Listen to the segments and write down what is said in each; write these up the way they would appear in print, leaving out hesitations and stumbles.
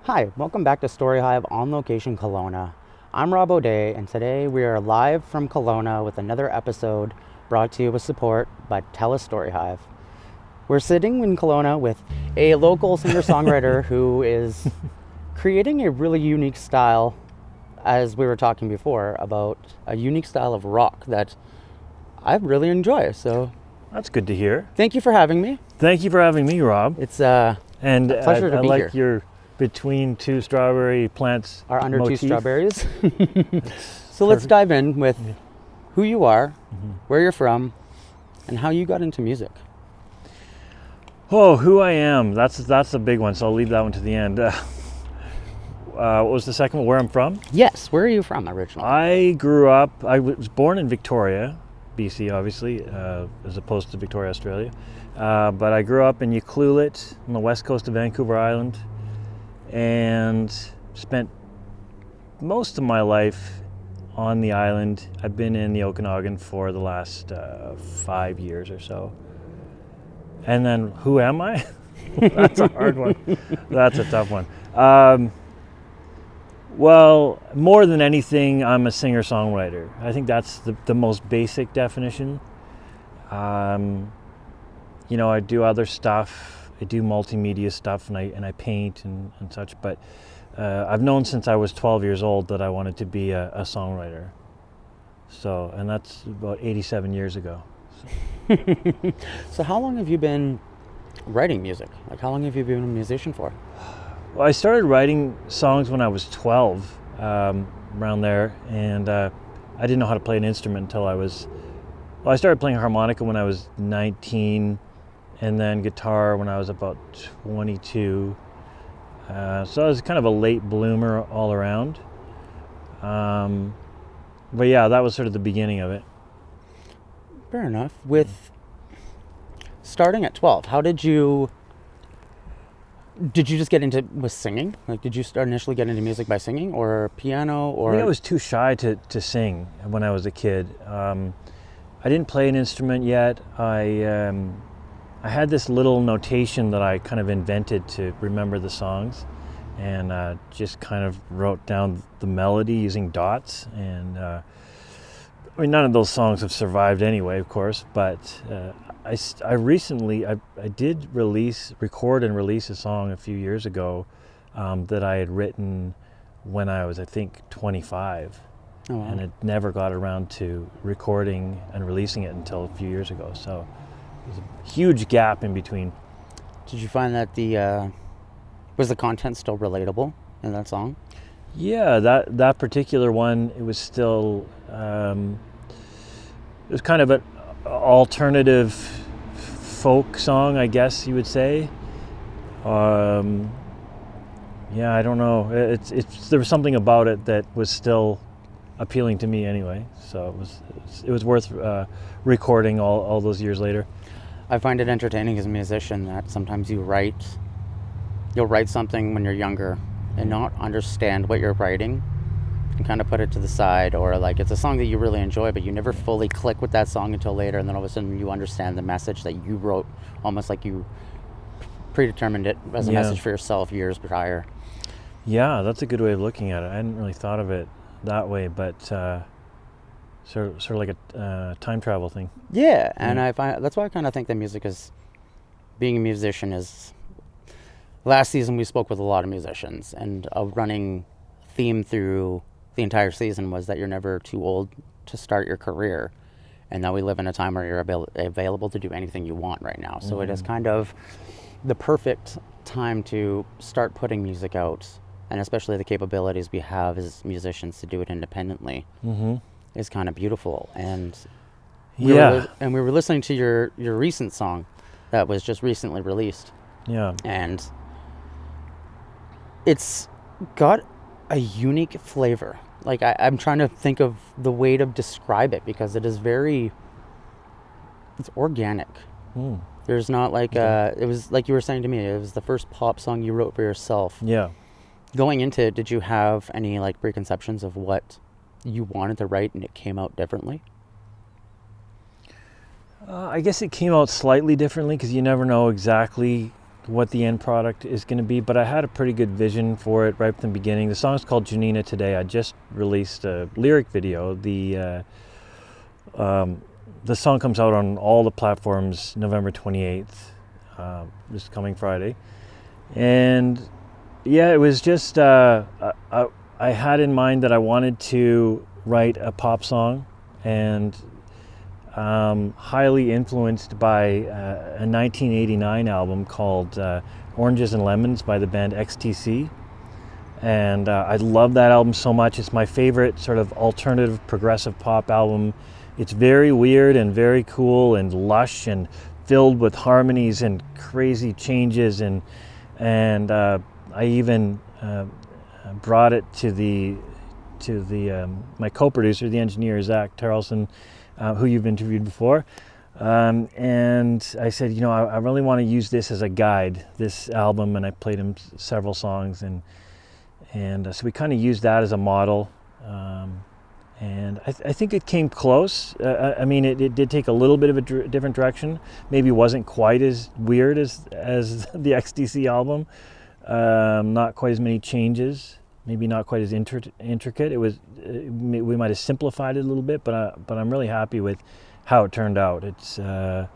Hi, welcome back to StoryHive On Location Kelowna. I'm Rob O'Day, and today we are live from Kelowna with another episode brought to you with support by TELUS STORYHIve. We're sitting in Kelowna with a local singer-songwriter who is creating a really unique style, as we were talking before, about a unique style of rock that I really enjoy. So That's good to hear. thank you for having me. Thank you for having me, Rob. It's a pleasure to I be like here. your between two strawberry plants Are under motif. two strawberries. So let's dive in with who you are, where you're from, and how you got into music. Oh, who I am. That's a big one, so I'll leave that one to the end. What was the second one? Where I'm from? Yes, where are you from originally? I was born in Victoria, BC, obviously, as opposed to Victoria, Australia. But I grew up in Ucluelet on the west coast of Vancouver Island and spent most of my life on the island. I've been in the Okanagan for the last 5 years or so. And then, who am I? That's a hard one. That's a tough one. Well, more than anything, I'm a singer-songwriter. I think that's the most basic definition. I do other stuff. I do multimedia stuff, and I paint and such. But I've known since I was 12 years old that I wanted to be a songwriter. And that's about 87 years ago. So how long have you been writing music? Like, how long have you been a musician for? Well, I started writing songs when I was 12, around there, and I didn't know how to play an instrument until I started playing harmonica when I was 19, and then guitar when I was about 22. So I was kind of a late bloomer all around. But yeah, that was sort of the beginning of it. Fair enough. With starting at 12, how did you just get into with singing? Like, did you initially get into music by singing or piano or? I think I was too shy to sing when I was a kid. I didn't play an instrument yet. I had this little notation that I kind of invented to remember the songs, and just kind of wrote down the melody using dots. And none of those songs have survived anyway, of course. But I recently did record and release a song a few years ago that I had written when I was, I think, 25. Oh, wow. And it never got around to recording and releasing it until a few years ago. So there's a huge gap in between. Did you find that was the content still relatable in that song? Yeah, that particular one, it was still, it was kind of an alternative folk song, I guess you would say. Yeah, I don't know. There was something about it that was still appealing to me anyway. So it was worth recording all those years later. I find it entertaining as a musician that sometimes you'll write something when you're younger and not understand what you're writing and kind of put it to the side, or like it's a song that you really enjoy but you never fully click with that song until later, and then all of a sudden you understand the message that you wrote, almost like you predetermined it as a message for yourself years prior. Yeah, that's a good way of looking at it. I hadn't really thought of it that way, but sort of like a time travel thing. Yeah, and I find that's why I kind of think that being a musician is. Last season we spoke with a lot of musicians, and a running theme through the entire season was that you're never too old to start your career, and that we live in a time where you're available to do anything you want right now. So it is kind of the perfect time to start putting music out, and especially the capabilities we have as musicians to do it independently is kind of beautiful. And we were listening to your recent song that was just recently released. Yeah. And it's got a unique flavor. Like I'm trying to think of the way to describe it, because it's organic. There's not like it was like you were saying to me, it was the first pop song you wrote for yourself. Yeah. Going into it, did you have any like preconceptions of what you wanted to write and it came out differently? I guess it came out slightly differently, because you never know exactly what the end product is going to be, but I had a pretty good vision for it right from the beginning. The song's called Janina Today. I just released a lyric video. The song comes out on all the platforms November 28th, this coming Friday. And yeah, it was just, I had in mind that I wanted to write a pop song, and highly influenced by a 1989 album called Oranges and Lemons by the band XTC. And I love that album so much. It's my favorite sort of alternative progressive pop album. It's very weird and very cool and lush and filled with harmonies and crazy changes. And I even brought it to my co-producer, the engineer Zach Tarleson, who you've interviewed before, and I said, I really want to use this as a guide, this album, and I played him several songs, and so we kind of used that as a model, and I think it came close. I mean, it did take a little bit of a different direction. Maybe wasn't quite as weird as the XTC album, not quite as many changes. Maybe not quite as intricate. It was. We might have simplified it a little bit, but I'm really happy with how it turned out. It's the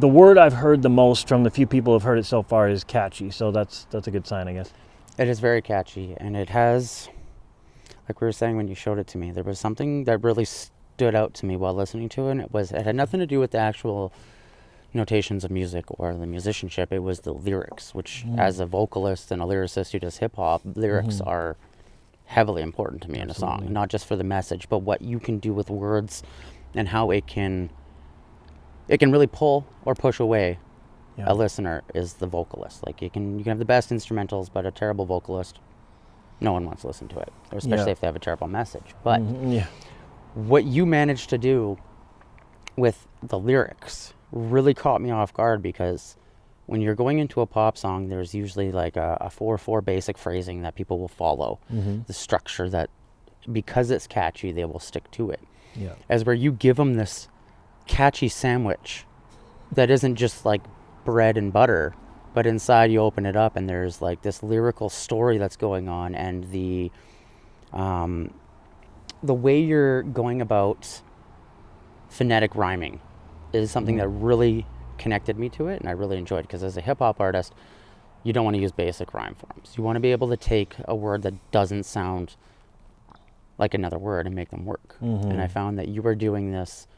word I've heard the most from the few people who've heard it so far is catchy. So that's a good sign, I guess. It is very catchy, and it has, like we were saying when you showed it to me, there was something that really stood out to me while listening to it. And it had nothing to do with the actual notations of music or the musicianship. It was the lyrics, which as a vocalist and a lyricist who does hip-hop, lyrics are heavily important to me in a song, not just for the message, but what you can do with words and how it can really pull or push away a listener is the vocalist. Like you can have the best instrumentals, but a terrible vocalist, no one wants to listen to it, or especially if they have a terrible message. But what you managed to do with the lyrics really caught me off guard, because when you're going into a pop song, there's usually like a 4/4 basic phrasing that people will follow, the structure that, because it's catchy, they will stick to it. As where you give them this catchy sandwich that isn't just like bread and butter, but inside you open it up and there's like this lyrical story that's going on, and the way you're going about phonetic rhyming is something that really connected me to it, and I really enjoyed, because as a hip-hop artist, you don't want to use basic rhyme forms. You want to be able to take a word that doesn't sound like another word and make them work. And I found that you were doing this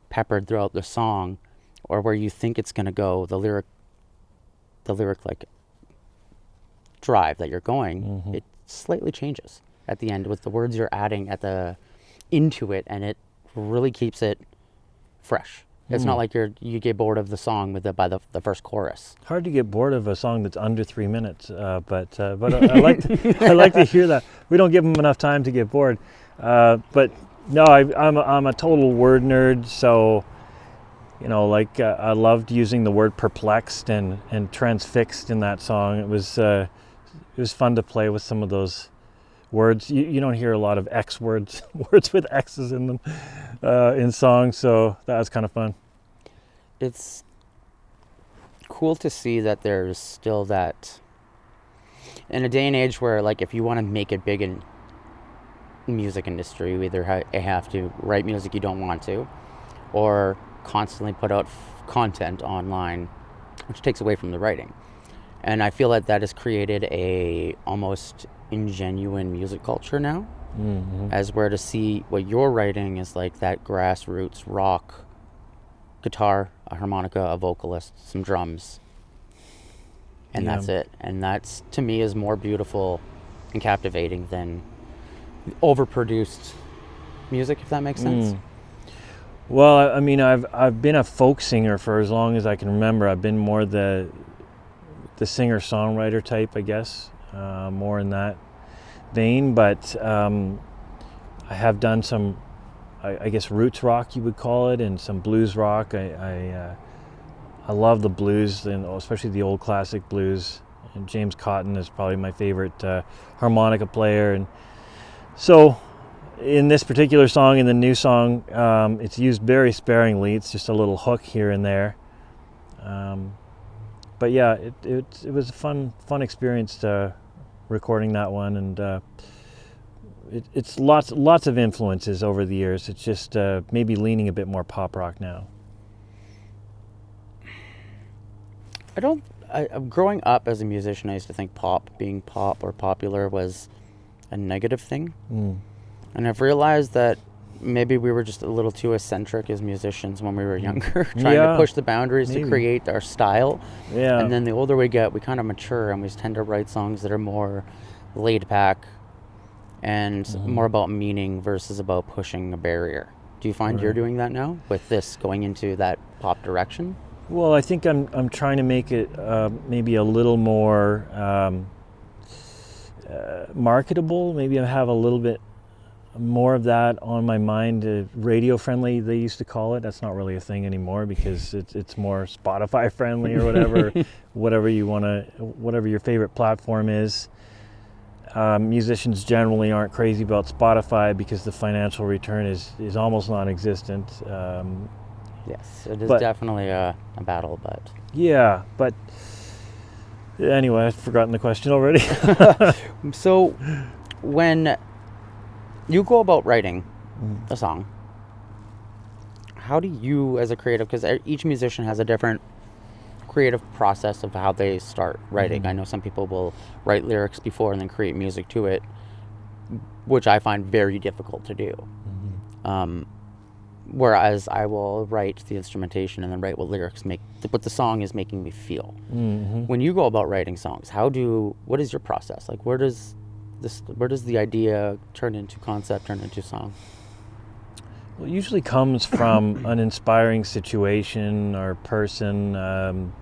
peppered throughout the song, or where you think it's going to go, the lyric like drive that you're going, it slightly changes at the end with the words you're adding into it, and it really keeps it fresh. It's not like you get bored of the song by the first chorus. Hard to get bored of a song that's under 3 minutes, but I like to hear that. We don't give them enough time to get bored. But no, I'm a total word nerd, so I loved using the word perplexed and transfixed in that song. It was fun to play with some of those words. You don't hear a lot of X words, words with X's in them in songs, so that was kind of fun. It's cool to see that there's still that, in a day and age where, like, if you want to make it big in music industry, you either have to write music you don't want to, or constantly put out content online, which takes away from the writing. And I feel that has created a almost ingenuine music culture now, as where to see what you're writing is like that grassroots rock, guitar, a harmonica, a vocalist, some drums, and that's it. And that's, to me, is more beautiful and captivating than overproduced music, if that makes sense. Well, I mean, I've been a folk singer for as long as I can remember. I've been more the singer-songwriter type, I guess, more in that vein. But I have done some, I guess, roots rock, you would call it, and some blues rock. I love the blues, and especially the old classic blues. And James Cotton is probably my favorite harmonica player. And so in this particular song, in the new song, it's used very sparingly. It's just a little hook here and there. but yeah, it was a fun experience recording that one, and it's lots of influences over the years. It's just maybe leaning a bit more pop rock now. Growing up as a musician, I used to think being pop or popular was a negative thing. And I've realized that maybe we were just a little too eccentric as musicians when we were younger, trying to push the boundaries to create our style. Yeah. And then the older we get, we kind of mature, and we tend to write songs that are more laid back and more about meaning versus about pushing a barrier. Do you find you're doing that now with this going into that pop direction? Well, I think I'm trying to make it maybe a little more marketable. Maybe I have a little bit more of that on my mind. Radio friendly, they used to call it. That's not really a thing anymore because it's more Spotify friendly or whatever, whatever your favorite platform is. Musicians generally aren't crazy about Spotify because the financial return is almost non-existent. Yes, it is definitely a battle, but... Yeah, but anyway, I've forgotten the question already. So, when you go about writing a song, how do you, as a creative, because each musician has a different creative process of how they start writing. I know some people will write lyrics before and then create music to it, which I find very difficult to do. Whereas I will write the instrumentation and then write what what the song is making me feel. When you go about writing songs, what is your process? Like, where does the idea turn into concept, turn into song? Well, it usually comes from an inspiring situation or person, and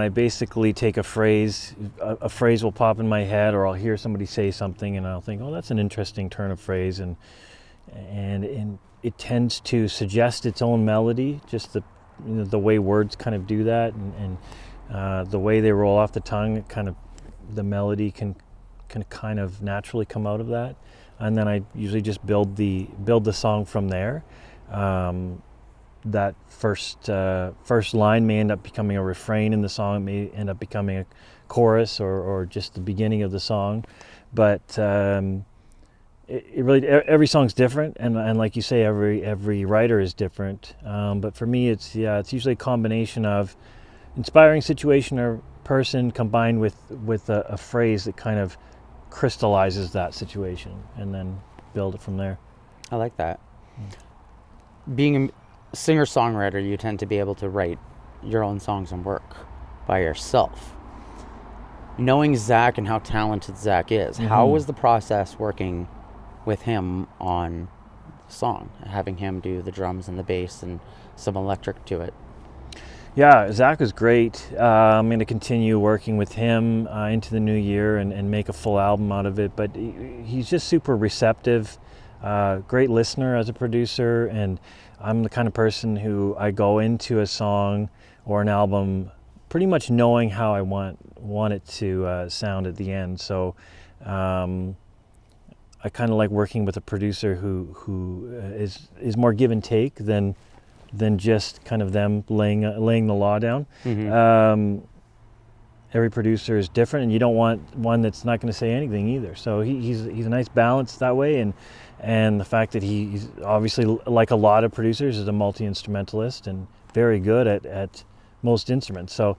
I basically take a phrase will pop in my head, or I'll hear somebody say something and I'll think, oh, that's an interesting turn of phrase, and it tends to suggest its own melody, just the way words kind of do that, and the way they roll off the tongue, the melody can kind of naturally come out of that. And then I usually just build the song from there. That first line may end up becoming a refrain in the song. It may end up becoming a chorus or just the beginning of the song. But it really, every song's different, and like you say, every writer is different. But for me, it's usually a combination of inspiring situation or person combined with a phrase that kind of crystallizes that situation, and then build it from there. I like that. Being a singer-songwriter, you tend to be able to write your own songs and work by yourself. Knowing Zach and how talented Zach is, how was the process working with him on the song, having him do the drums and the bass and some electric to it? Yeah, Zach was great. I'm going to continue working with him into the new year and make a full album out of it. But he's just super receptive, great listener as a producer. And I'm the kind of person who I go into a song or an album pretty much knowing how I want it to sound at the end. So I kind of like working with a producer who is more give and take than just kind of them laying the law down. Every producer is different, and you don't want one that's not going to say anything either. So he's a nice balance that way, and the fact that he's obviously, like a lot of producers, is a multi-instrumentalist and very good at most instruments. So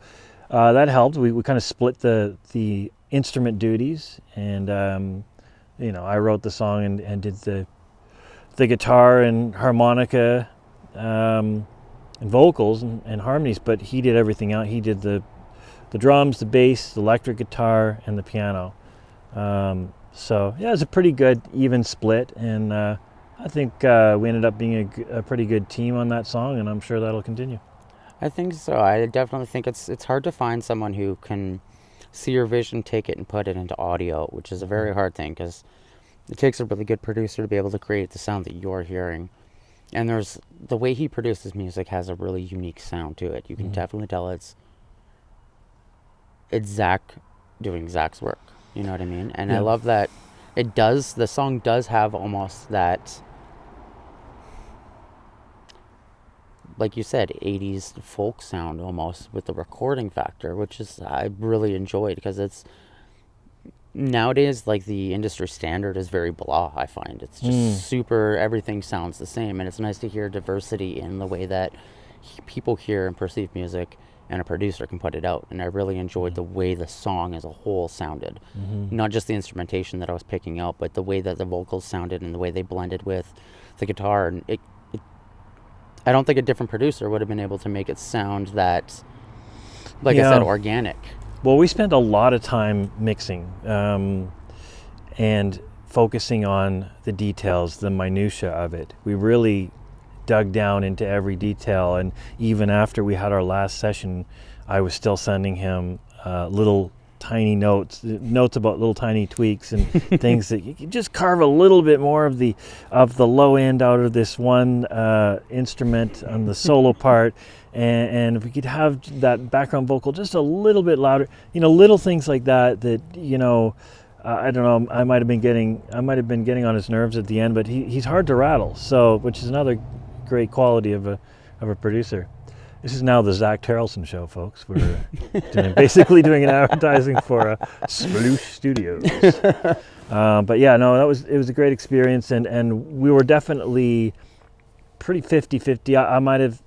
that helped. We kind of split the instrument duties, and I wrote the song and did the guitar and harmonica and vocals and harmonies, but he did everything out. He did the drums, the bass, the electric guitar, and the piano. So yeah, it was a pretty good even split, and I think we ended up being a pretty good team on that song, and I'm sure that'll continue. I think so. I definitely think it's hard to find someone who can see your vision, take it, and put it into audio, which is a very hard thing, because it takes a really good producer to be able to create the sound that you're hearing. And there's the way he produces music has a really unique sound to it. You can definitely tell it's Zach doing Zach's work. You know what I mean? And I love that the song does have almost that like you said, 80s folk sound almost with the recording factor, which is I really enjoyed, because it's nowadays, like, the industry standard is very blah. I find it's just super, everything sounds the same, and it's nice to hear diversity in the way that people hear and perceive music, and a producer can put it out. And I really enjoyed the way the song as a whole sounded, not just the instrumentation that I was picking out, but the way that the vocals sounded and the way they blended with the guitar. And I don't think a different producer would have been able to make it sound that, like I said, organic. Well, we spent a lot of time mixing and focusing on the details, the minutia of it. We really dug down into every detail, and even after we had our last session, I was still sending him little tiny notes about little tiny tweaks and things that you could just carve a little bit more of the low end out of this one instrument on the solo part. And if we could have that background vocal just a little bit louder, little things like that, I don't know, I might have been getting on his nerves at the end, but he's hard to rattle. So, which is another great quality of a producer. This is now the Zach Terrelson show, folks. We're basically doing an advertising for Sploosh Studios. But yeah, no, it was a great experience, and we were definitely pretty 50-50. I might have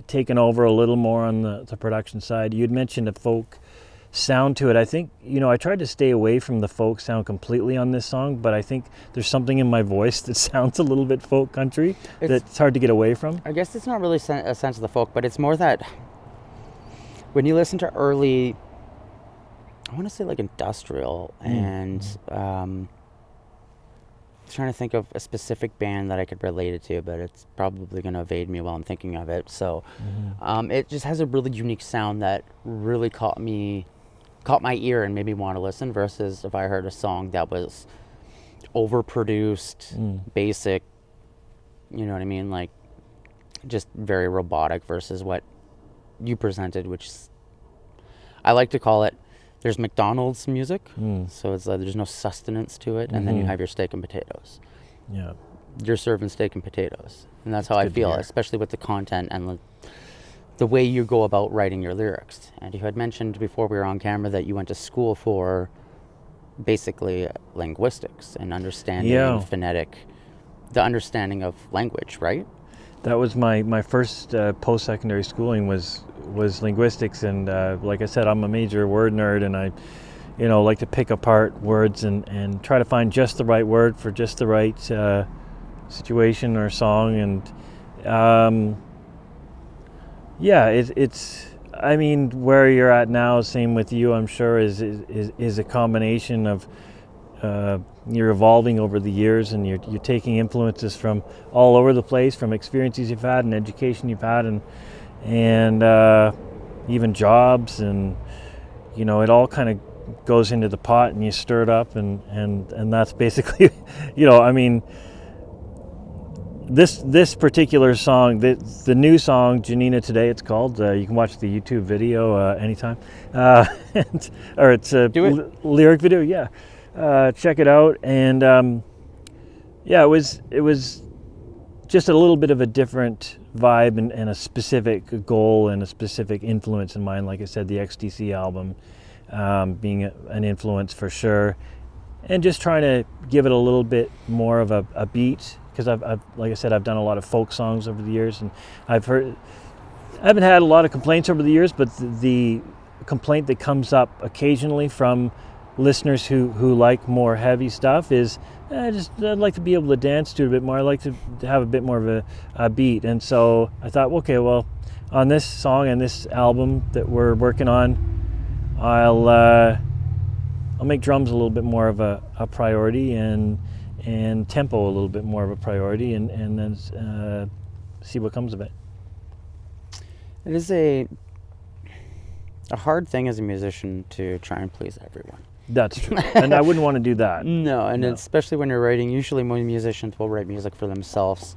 taken over a little more on the production side. You'd mentioned a folk sound to it. I think, I tried to stay away from the folk sound completely on this song, but I think there's something in my voice that sounds a little bit folk country that's hard to get away from. I guess it's not really a sense of the folk, but it's more that when you listen to early, I want to say like industrial, and trying to think of a specific band that I could relate it to, but it's probably going to evade me while I'm thinking of it. So it just has a really unique sound that really caught my ear and made me want to listen, versus if I heard a song that was overproduced, basic, you know what I mean, like just very robotic, versus what you presented, which I like to call it, there's McDonald's music, so it's like there's no sustenance to it, and then you have your steak and potatoes. Yeah, you're serving steak and potatoes, and that's how I feel, especially with the content and the way you go about writing your lyrics. And you had mentioned before we were on camera that you went to school for basically linguistics and understanding phonetic, the understanding of language, right? That was my first post-secondary schooling was linguistics, and like I said, I'm a major word nerd, and I like to pick apart words and try to find just the right word for just the right situation or song. And it's I mean, where you're at now, same with you, I'm sure, is a combination of you're evolving over the years, and you're taking influences from all over the place, from experiences you've had and education you've had, and even jobs, and it all kind of goes into the pot, and you stir it up, and that's basically I mean, this particular song, the new song, Janina Today, it's called. You can watch the YouTube video anytime, or it's a lyric video. Yeah. Check it out, and it was just a little bit of a different vibe, and a specific goal and a specific influence in mind. Like I said, the XTC album being an influence for sure, and just trying to give it a little bit more of a beat, because I've like I said, I've done a lot of folk songs over the years, and I haven't had a lot of complaints over the years, but the complaint that comes up occasionally from listeners who like more heavy stuff is I'd like to be able to dance to it a bit more. I like to have a bit more of a beat. And so I thought, okay, well, on this song and this album that we're working on, I'll make drums a little bit more of a priority, and tempo a little bit more of a priority, and then see what comes of it. It is a hard thing as a musician to try and please everyone. That's true, and I wouldn't want to do that. No, especially when you're writing. Usually, most musicians will write music for themselves.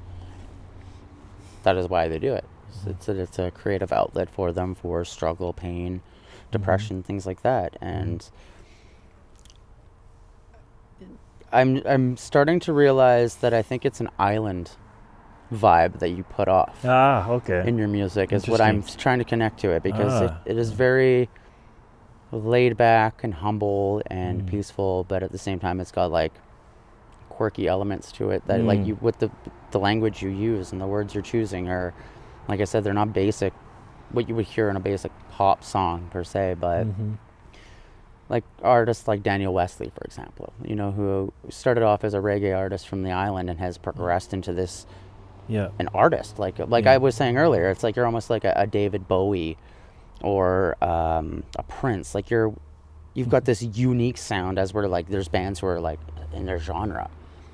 That is why they do it. It's a creative outlet for them, for struggle, pain, depression, things like that. And I'm starting to realize that I think it's an island vibe that you put off Okay. in your music is what I'm trying to connect to it, because it is very laid back and humble and peaceful, but at the same time it's got like quirky elements to it that like you with the language you use and the words you're choosing are, like I said, they're not basic what you would hear in a basic pop song per se, but like artists like Daniel Wesley, for example, you know, who started off as a reggae artist from the island and has progressed into this an artist like I was saying earlier. It's like you're almost like a David Bowie or a Prince. Like you've got this unique sound, as we're like there's bands who are like in their genre.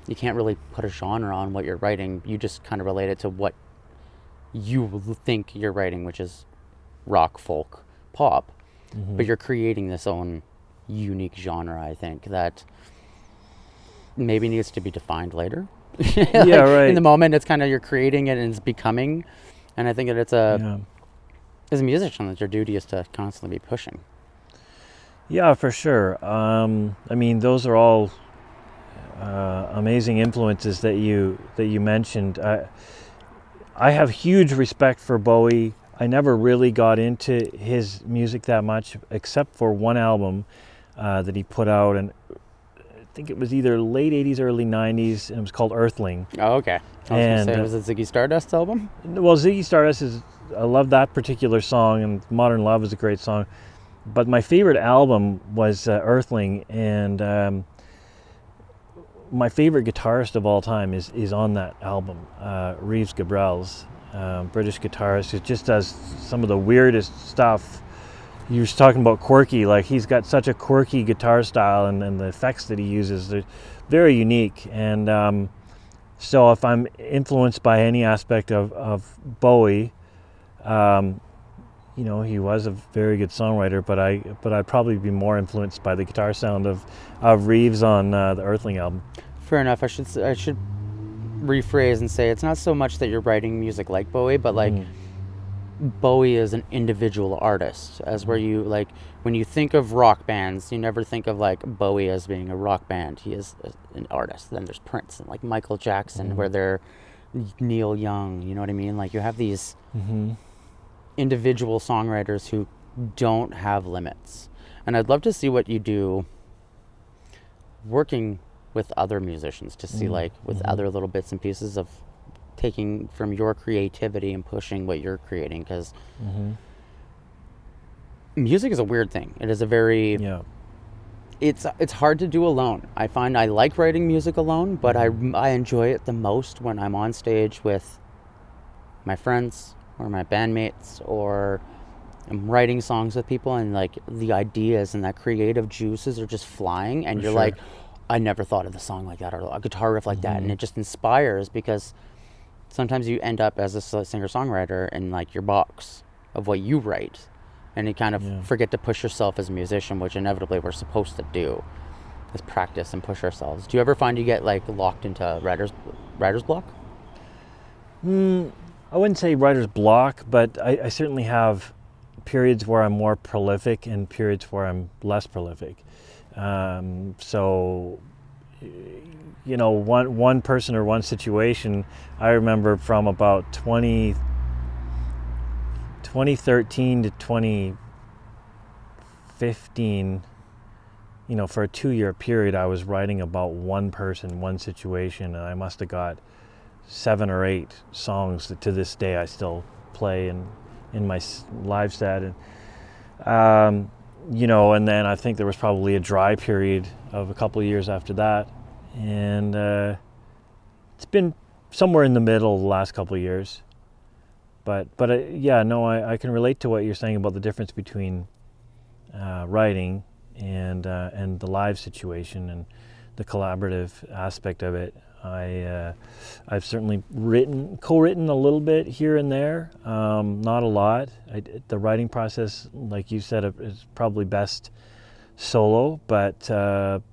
You can't really put a genre on what you're writing. You just kind of relate it to what you think you're writing, which is rock, folk, pop. But you're creating this own unique genre, I think, that maybe needs to be defined later. Like, right. In the moment, it's kind of you're creating it and it's becoming. And I think that it's as a musician, that your duty is to constantly be pushing. Yeah, for sure. I mean, those are all amazing influences that you mentioned. I have huge respect for Bowie. I never really got into his music that much, except for one album that he put out, and I think it was either late 80s, early 90s, and it was called Earthling. Oh, okay. I was going to say, was it Ziggy Stardust album? Well, Ziggy Stardust I love that particular song, and Modern Love is a great song. But my favorite album was Earthling, and my favorite guitarist of all time is on that album, Reeves Gabrels, British guitarist who just does some of the weirdest stuff. You were talking about quirky, like he's got such a quirky guitar style, and the effects that he uses, they're very unique. And so if I'm influenced by any aspect of Bowie, you know, he was a very good songwriter, but I'd probably be more influenced by the guitar sound of Reeves on the Earthling album. Fair enough. I should rephrase and say it's not so much that you're writing music like Bowie, but like Bowie is an individual artist, as where you like when you think of rock bands, you never think of like Bowie as being a rock band. He is an artist. Then there's Prince and like Michael Jackson, where they're Neil Young. You know what I mean? Like you have these individual songwriters who don't have limits, and I'd love to see what you do working with other musicians to see like with other little bits and pieces of taking from your creativity and pushing what you're creating, because music is a weird thing. It is a very it's hard to do alone. I find I like writing music alone, but I enjoy it the most when I'm on stage with my friends or my bandmates, or I'm writing songs with people, and like the ideas and that creative juices are just flying, and you're like, I never thought of the song like that, or a guitar riff like that, and it just inspires, because sometimes you end up as a singer-songwriter in like your box of what you write, and you kind of forget to push yourself as a musician, which inevitably we're supposed to do, is practice and push ourselves. Do you ever find you get like locked into writer's block? I wouldn't say writer's block, but I certainly have periods where I'm more prolific and periods where I'm less prolific. So, you know, one person or one situation, I remember from about 2013 to 2015, you know, for a 2-year period, I was writing about one person, one situation, and I must have got 7 or 8 songs that to this day I still play in my live set. And, you know, and then I think there was probably a dry period of a couple of years after that. And it's been somewhere in the middle the last couple of years. But yeah, no, I can relate to what you're saying about the difference between writing and the live situation and the collaborative aspect of it. I've certainly co-written a little bit here and there, not a lot. The writing process, like you said, is probably best solo, but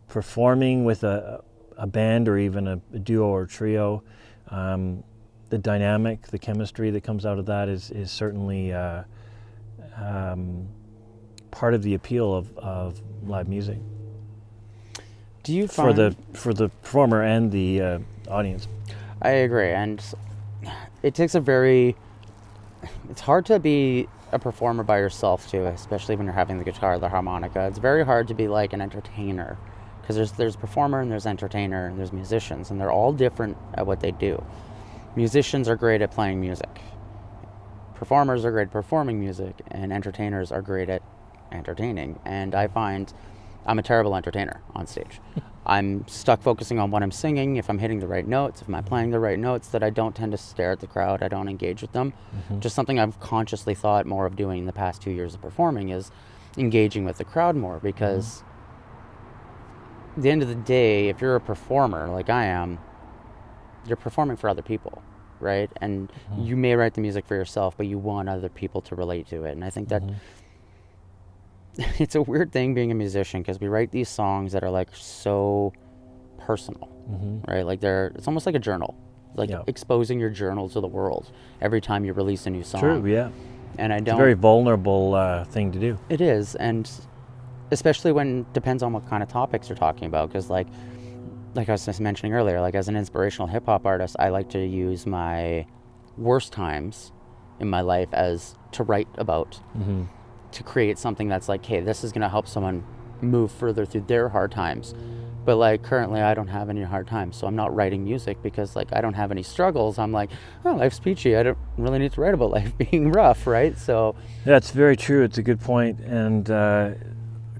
performing with a band or even a duo or trio, the dynamic, the chemistry that comes out of that is certainly part of the appeal of live music. Do you find for the performer and the audience? I agree, and it takes a very, it's hard to be a performer by yourself too, especially when you're having the guitar, the harmonica. It's very hard to be like an entertainer, because there's performer and there's entertainer and there's musicians, and they're all different at what they do. Musicians are great at playing music. Performers are great at performing music, and entertainers are great at entertaining. And I find I'm a terrible entertainer on stage. I'm stuck focusing on what I'm singing, if I'm hitting the right notes, if I'm playing the right notes, that I don't tend to stare at the crowd, I don't engage with them. Just something I've consciously thought more of doing in the past 2 years of performing is engaging with the crowd more, because at the end of the day, if you're a performer like I am, you're performing for other people, right? And you may write the music for yourself, but you want other people to relate to it. And I think that it's a weird thing being a musician, because we write these songs that are like so personal, right? Like it's almost like a journal, like exposing your journal to the world every time you release a new song. True, yeah. And It's a very vulnerable thing to do. It is, and especially when depends on what kind of topics you're talking about, because like I was just mentioning earlier, like as an inspirational hip hop artist, I like to use my worst times in my life as to write about, to create something that's like, hey, this is going to help someone move further through their hard times. But like currently I don't have any hard times, so I'm not writing music because like I don't have any struggles. I'm like, oh, life's peachy. I don't really need to write about life being rough, right? So that's very true. It's a good point, and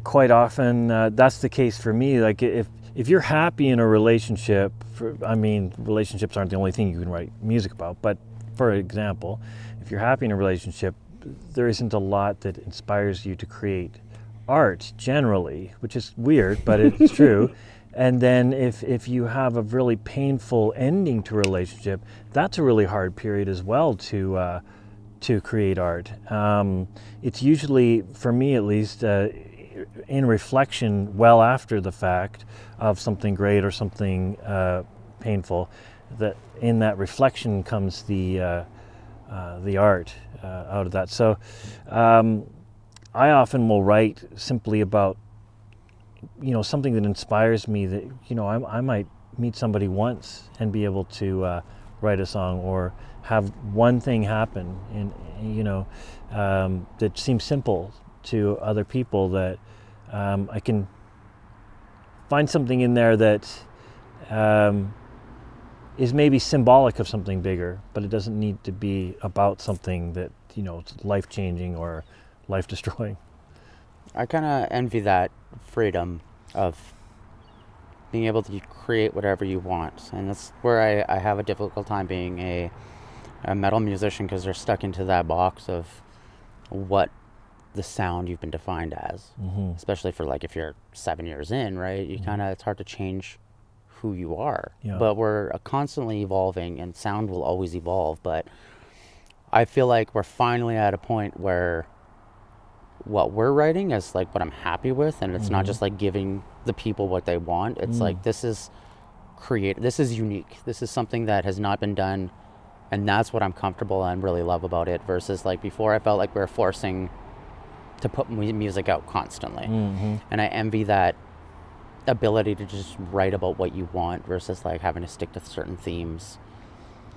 quite often that's the case for me. Like if you're happy in a relationship, relationships aren't the only thing you can write music about, but for example, if you're happy in a relationship, there isn't a lot that inspires you to create art generally, which is weird, but it's true. And then if you have a really painful ending to a relationship, that's a really hard period as well to create art. It's usually, for me at least, in reflection well after the fact of something great or something painful, that in that reflection comes the art out of that. So I often will write simply about something that inspires me, that I might meet somebody once and be able to write a song, or have one thing happen that seems simple to other people, that I can find something in there that is maybe symbolic of something bigger, but it doesn't need to be about something that it's life-changing or life-destroying. I kind of envy that freedom of being able to create whatever you want, and that's where I have a difficult time being a metal musician, because they're stuck into that box of what the sound you've been defined as, especially for like if you're 7 years in, right? You it's hard to change who you are, but we're constantly evolving, and sound will always evolve. But I feel like we're finally at a point where what we're writing is like what I'm happy with, and it's not just like giving the people what they want. It's like, this is this is unique, this is something that has not been done, and that's what I'm comfortable and really love about it, versus like before I felt like we were forcing to put music out constantly. And I envy that ability to just write about what you want, versus like having to stick to certain themes,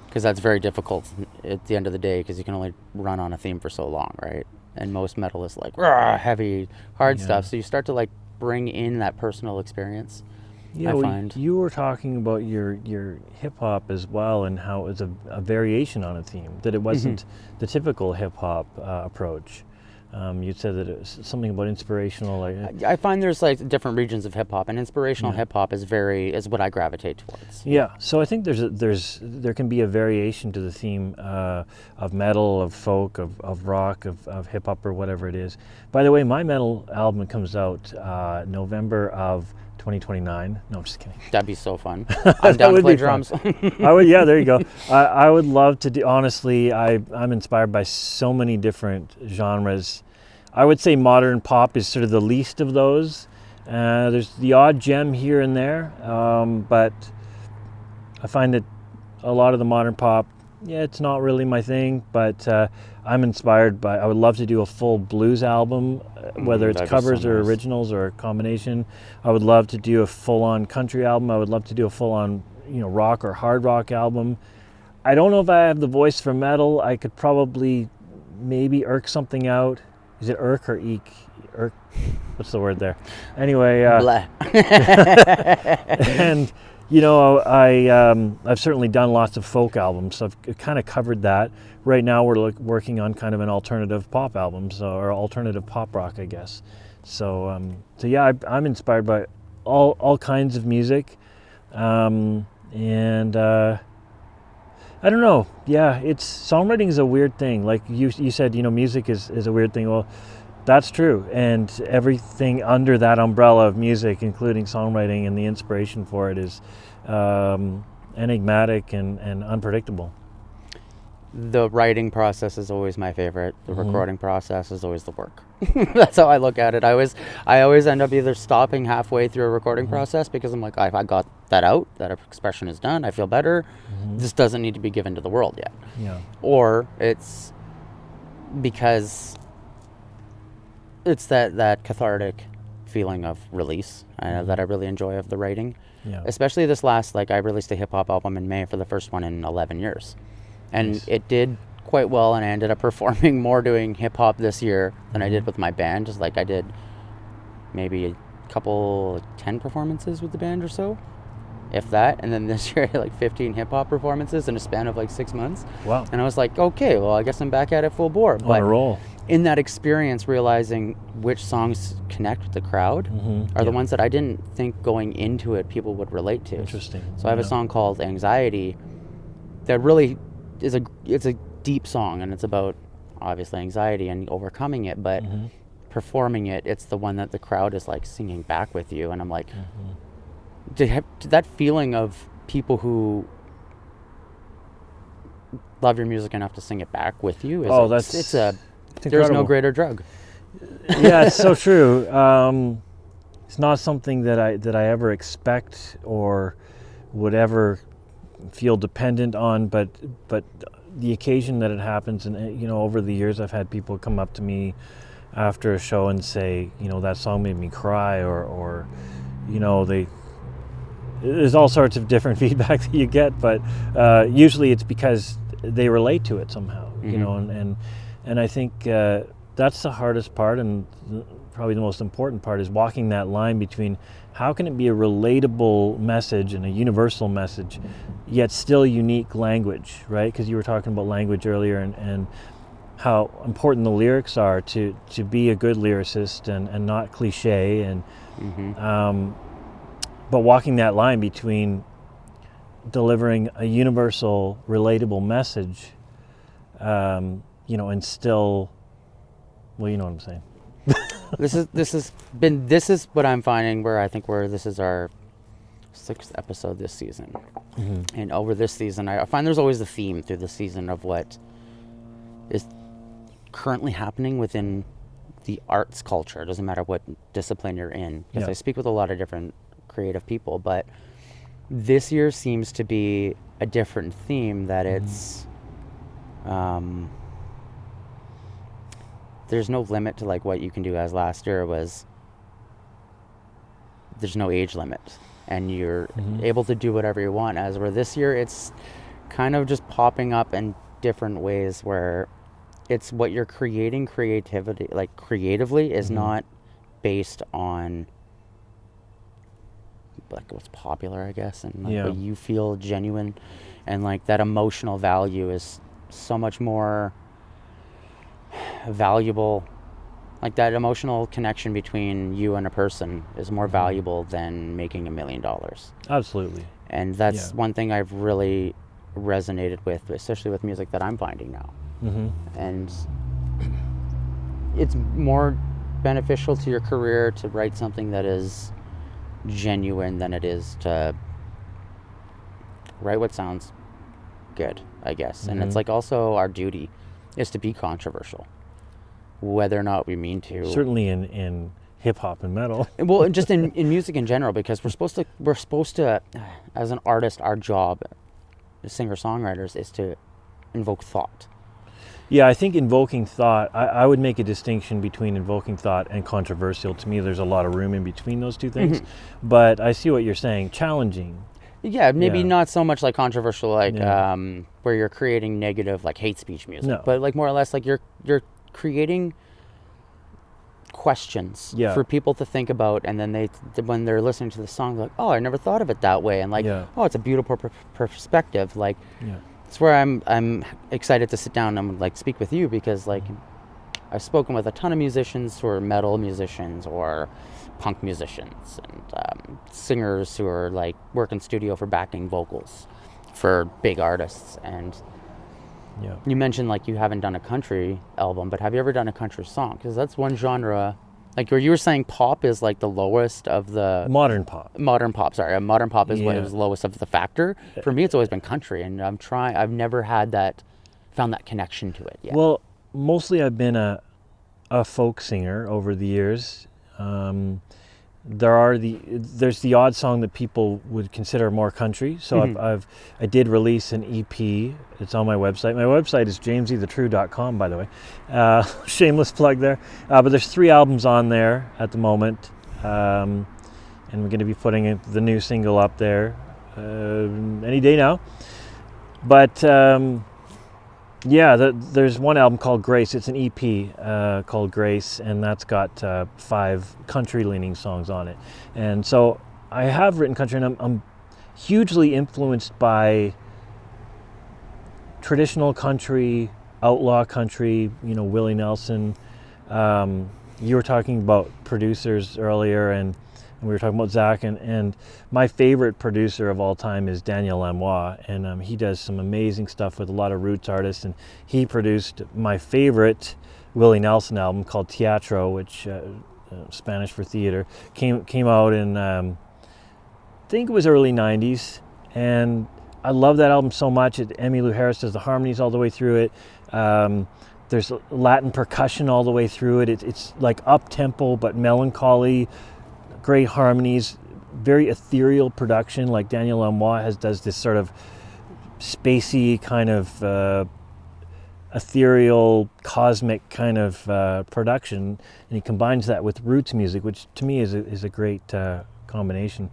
because that's very difficult at the end of the day, because you can only run on a theme for so long, right? And most metal is like heavy, hard stuff, so you start to like bring in that personal experience. I find you were talking about your hip hop as well, and how it was a variation on a theme, that it wasn't the typical hip hop approach. You said that it was something about inspirational. I find there's like different regions of hip hop, and inspirational hip hop is what I gravitate towards. Yeah, so I think there can be a variation to the theme of metal, of folk, of rock, of hip hop, or whatever it is. By the way, my metal album comes out November of 2029. No, I'm just kidding. That'd be so fun. I'm down to play drums. Yeah, there you go. I would love to do, honestly, I'm inspired by so many different genres. I would say modern pop is sort of the least of those. There's the odd gem here and there, but I find that a lot of the modern pop, it's not really my thing, but I'm inspired by, I would love to do a full blues album, whether it's covers or originals or a combination. I would love to do a full-on country album. I would love to do a full-on, rock or hard rock album. I don't know if I have the voice for metal. I could probably maybe irk something out. Is it irk or eek? Irk. What's the word there? Anyway. Blah. And I've certainly done lots of folk albums, so I've kind of covered that. Right now we're working on kind of an alternative pop album, or alternative pop rock, I guess. So yeah, I'm inspired by all kinds of music, and I don't know. Yeah, songwriting is a weird thing. Like you said, music is a weird thing. Well, that's true, and everything under that umbrella of music, including songwriting and the inspiration for it, is enigmatic and unpredictable. The writing process is always my favorite. The recording process is always the work. That's how I look at it. I always end up either stopping halfway through a recording process because I'm like, I got that out, that expression is done, I feel better. This doesn't need to be given to the world yet. Yeah. Or it's because it's that cathartic feeling of release that I really enjoy of the writing. Yeah. Especially this last, I released a hip hop album in May for the first one in 11 years. And Nice. It did quite well, and I ended up performing more doing hip hop this year than I did with my band. Just I did maybe a couple 10 performances with the band or so, if that. And then this year I had 15 hip hop performances in a span of 6 months. Wow. And I was like, okay, well, I guess I'm back at it full bore. On a roll. In that experience, realizing which songs connect with the crowd are the ones that I didn't think going into it people would relate to. Interesting. So I have a song called Anxiety that really it's a deep song, and it's about obviously anxiety and overcoming it, but performing it's the one that the crowd is singing back with you, and I'm like, that feeling of people who love your music enough to sing it back with you is there's no greater drug. Yeah, it's so true. It's not something that I ever expect or would ever feel dependent on, but the occasion that it happens, and over the years I've had people come up to me after a show and say, that song made me cry, or there's all sorts of different feedback that you get, but usually it's because they relate to it somehow, and I think that's the hardest part, and probably the most important part is walking that line between how can it be a relatable message and a universal message, yet still unique language, right? Because you were talking about language earlier, and how important the lyrics are to be a good lyricist and not cliche, and but walking that line between delivering a universal, relatable message, and still, well, you know what I'm saying. This is what I'm finding where this is our 6th episode this season. And over this season, I find there's always a theme through the season of what is currently happening within the arts culture. It doesn't matter what discipline you're in, because I speak with a lot of different creative people, but this year seems to be a different theme, that it's there's no limit to what you can do, as last year was there's no age limit and you're able to do whatever you want, as where this year it's kind of just popping up in different ways where it's what you're creating creatively is not based on what's popular, I guess, and what you feel genuine, and that emotional value is so much more valuable. That emotional connection between you and a person is more valuable than making $1 million. Absolutely. And that's one thing I've really resonated with, especially with music that I'm finding now. And it's more beneficial to your career to write something that is genuine than it is to write what sounds good, I guess. And it's also our duty is to be controversial, whether or not we mean to. Certainly in hip hop and metal. Well, just in music in general, because we're supposed to, as an artist, our job as singer-songwriters is to invoke thought. Yeah, I think invoking thought, I would make a distinction between invoking thought and controversial. To me, there's a lot of room in between those two things. But I see what you're saying. Challenging. Yeah, maybe Yeah. not so much like controversial, like Yeah. where you're creating negative, like hate speech music, No. but like more or less like you're creating questions Yeah. for people to think about, and then when they're listening to the song, they're like, oh, I never thought of it that way, and like, Yeah. oh, it's a beautiful perspective. Like, Yeah. it's where I'm excited to sit down and like speak with you, because like I've spoken with a ton of musicians who are metal musicians or punk musicians, and singers who are like work in studio for backing vocals for big artists. And Yeah. you mentioned like you haven't done a country album, but have you ever done a country song? Because that's one genre, like where you were saying pop is like the lowest of the Modern pop. modern pop. Sorry, modern pop is what Yeah. is the lowest of the factor. For me, it's always been country, and I've never had that, found that connection to it yet. Well, mostly I've been a folk singer over the years. There's the odd song that people would consider more country. So I did release an EP. It's on my website. My website is JamesyTheTrue.com, by the way. Shameless plug there. But there's 3 albums on there at the moment, and we're going to be putting the new single up there any day now. But there's one album called Grace. It's an EP called Grace, and that's got 5 country-leaning songs on it. And so I have written country, and I'm hugely influenced by traditional country, outlaw country, Willie Nelson. You were talking about producers earlier, and we were talking about Zach, and my favorite producer of all time is Daniel Lamois, and he does some amazing stuff with a lot of roots artists, and he produced my favorite Willie Nelson album called Teatro, which Spanish for theater, came out in I think it was early 90s, and I love that album so much. Emmylou Harris does the harmonies all the way through it. There's Latin percussion all the way through it. It's like up-tempo but melancholy, great harmonies, very ethereal production. Like Daniel Lamois does this sort of spacey kind of ethereal, cosmic kind of production, and he combines that with roots music, which to me is a great combination.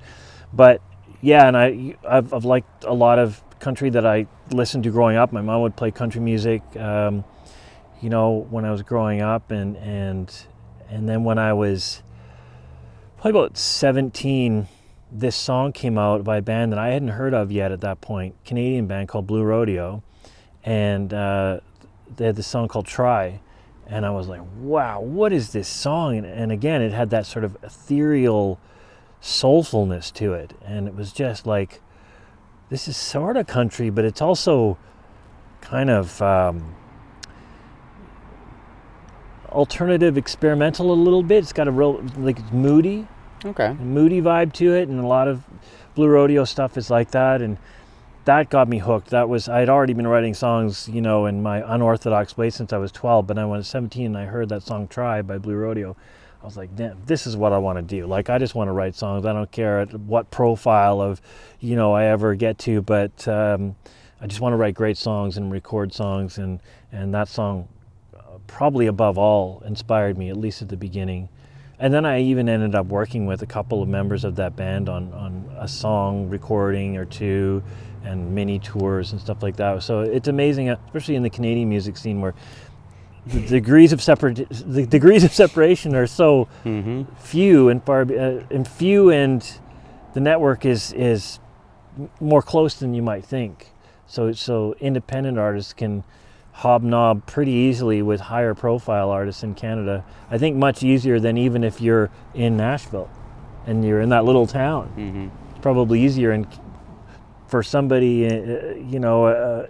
But yeah, and I've liked a lot of country that I listened to growing up. My mom would play country music, when I was growing up, and then when I was probably about 17, this song came out by a band that I hadn't heard of yet at that point, Canadian band called Blue Rodeo, and they had this song called Try, and I was like, wow, what is this song? And again, it had that sort of ethereal soulfulness to it, and it was just like, this is sort of country, but it's also kind of alternative, experimental a little bit. It's got a real, like, it's moody vibe to it, and a lot of Blue Rodeo stuff is like that, and that got me hooked. I'd already been writing songs, in my unorthodox way since I was 12, but when I was 17 and I heard that song Try by Blue Rodeo, I was like, damn, this is what I want to do. Like, I just want to write songs. I don't care what profile of, I ever get to, but I just want to write great songs and record songs, and that song probably above all inspired me, at least at the beginning. And then I even ended up working with a couple of members of that band on a song recording or two, and mini tours and stuff like that. So it's amazing, especially in the Canadian music scene, where the degrees of separation are so few and far, and the network is more close than you might think. So independent artists can hobnob pretty easily with higher profile artists in Canada. I think much easier than even if you're in Nashville and you're in that little town. It's probably easier for somebody,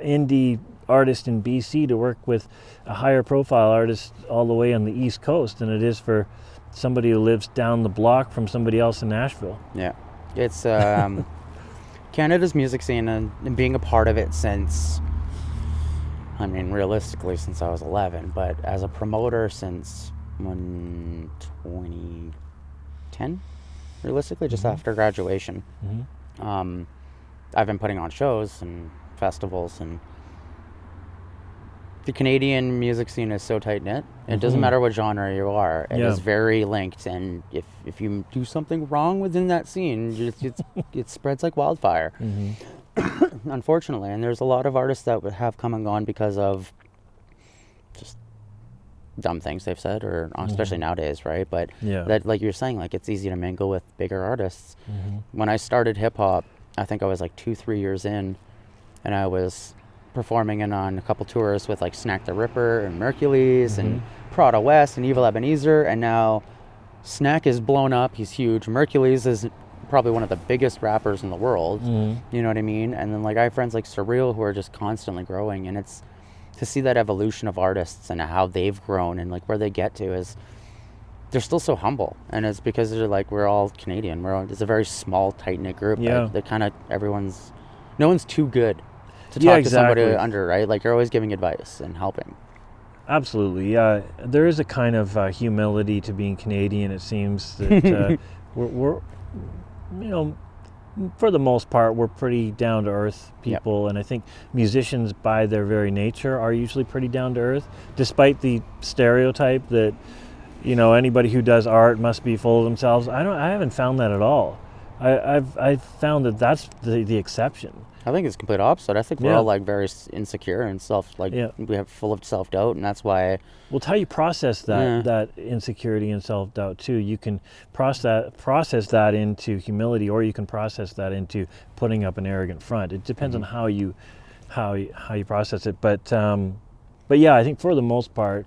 indie artist in BC to work with a higher profile artist all the way on the East Coast than it is for somebody who lives down the block from somebody else in Nashville. Yeah, it's Canada's music scene, and being a part of it since, realistically since I was 11, but as a promoter since 2010, realistically, just after graduation. I've been putting on shows and festivals, and the Canadian music scene is so tight knit. It doesn't matter what genre you are. It is very linked, and if you do something wrong within that scene, it spreads like wildfire. Unfortunately, and there's a lot of artists that have come and gone because of just dumb things they've said, or especially nowadays, right? But that, like you're saying, like it's easy to mingle with bigger artists. When I started hip hop, I think I was like 2-3 years in, and I was performing on a couple tours with like Snack the Ripper and Mercules and Prada West and Evil Ebenezer, and now Snack is blown up. He's huge. Mercules is probably one of the biggest rappers in the world. You know what I mean? And then like I have friends like Surreal who are just constantly growing, and it's to see that evolution of artists and how they've grown and like where they get to is they're still so humble, and it's because they're like, we're all Canadian. It's a very small, tight-knit group. That kind of no one's too good to talk to somebody under, right? Like you're always giving advice and helping. Absolutely, yeah. There is a kind of humility to being Canadian. It seems that we're, you know, for the most part, we're pretty down to earth people, and I think musicians, by their very nature, are usually pretty down to earth, despite the stereotype that, you know, anybody who does art must be full of themselves. I haven't found that at all. I've found that that's the exception. I think it's complete opposite. I think we're all like very insecure and we have full of self-doubt, and that's why. Well, it's how you process that insecurity and self-doubt too. You can process that into humility, or you can process that into putting up an arrogant front. It depends on how you process it. But yeah, I think for the most part,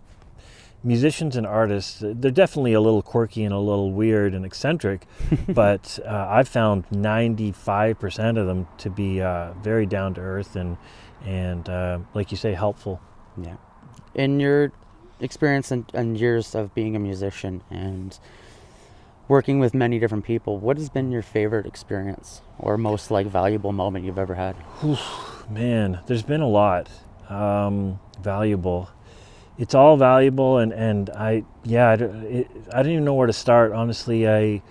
musicians and artists, they're definitely a little quirky and a little weird and eccentric, but I've found 95% of them to be very down to earth and like you say, helpful. Yeah. In your experience and years of being a musician and working with many different people, what has been your favorite experience or most like valuable moment you've ever had? Man, there's been a lot valuable. It's all valuable, and I don't even know where to start. Honestly, it's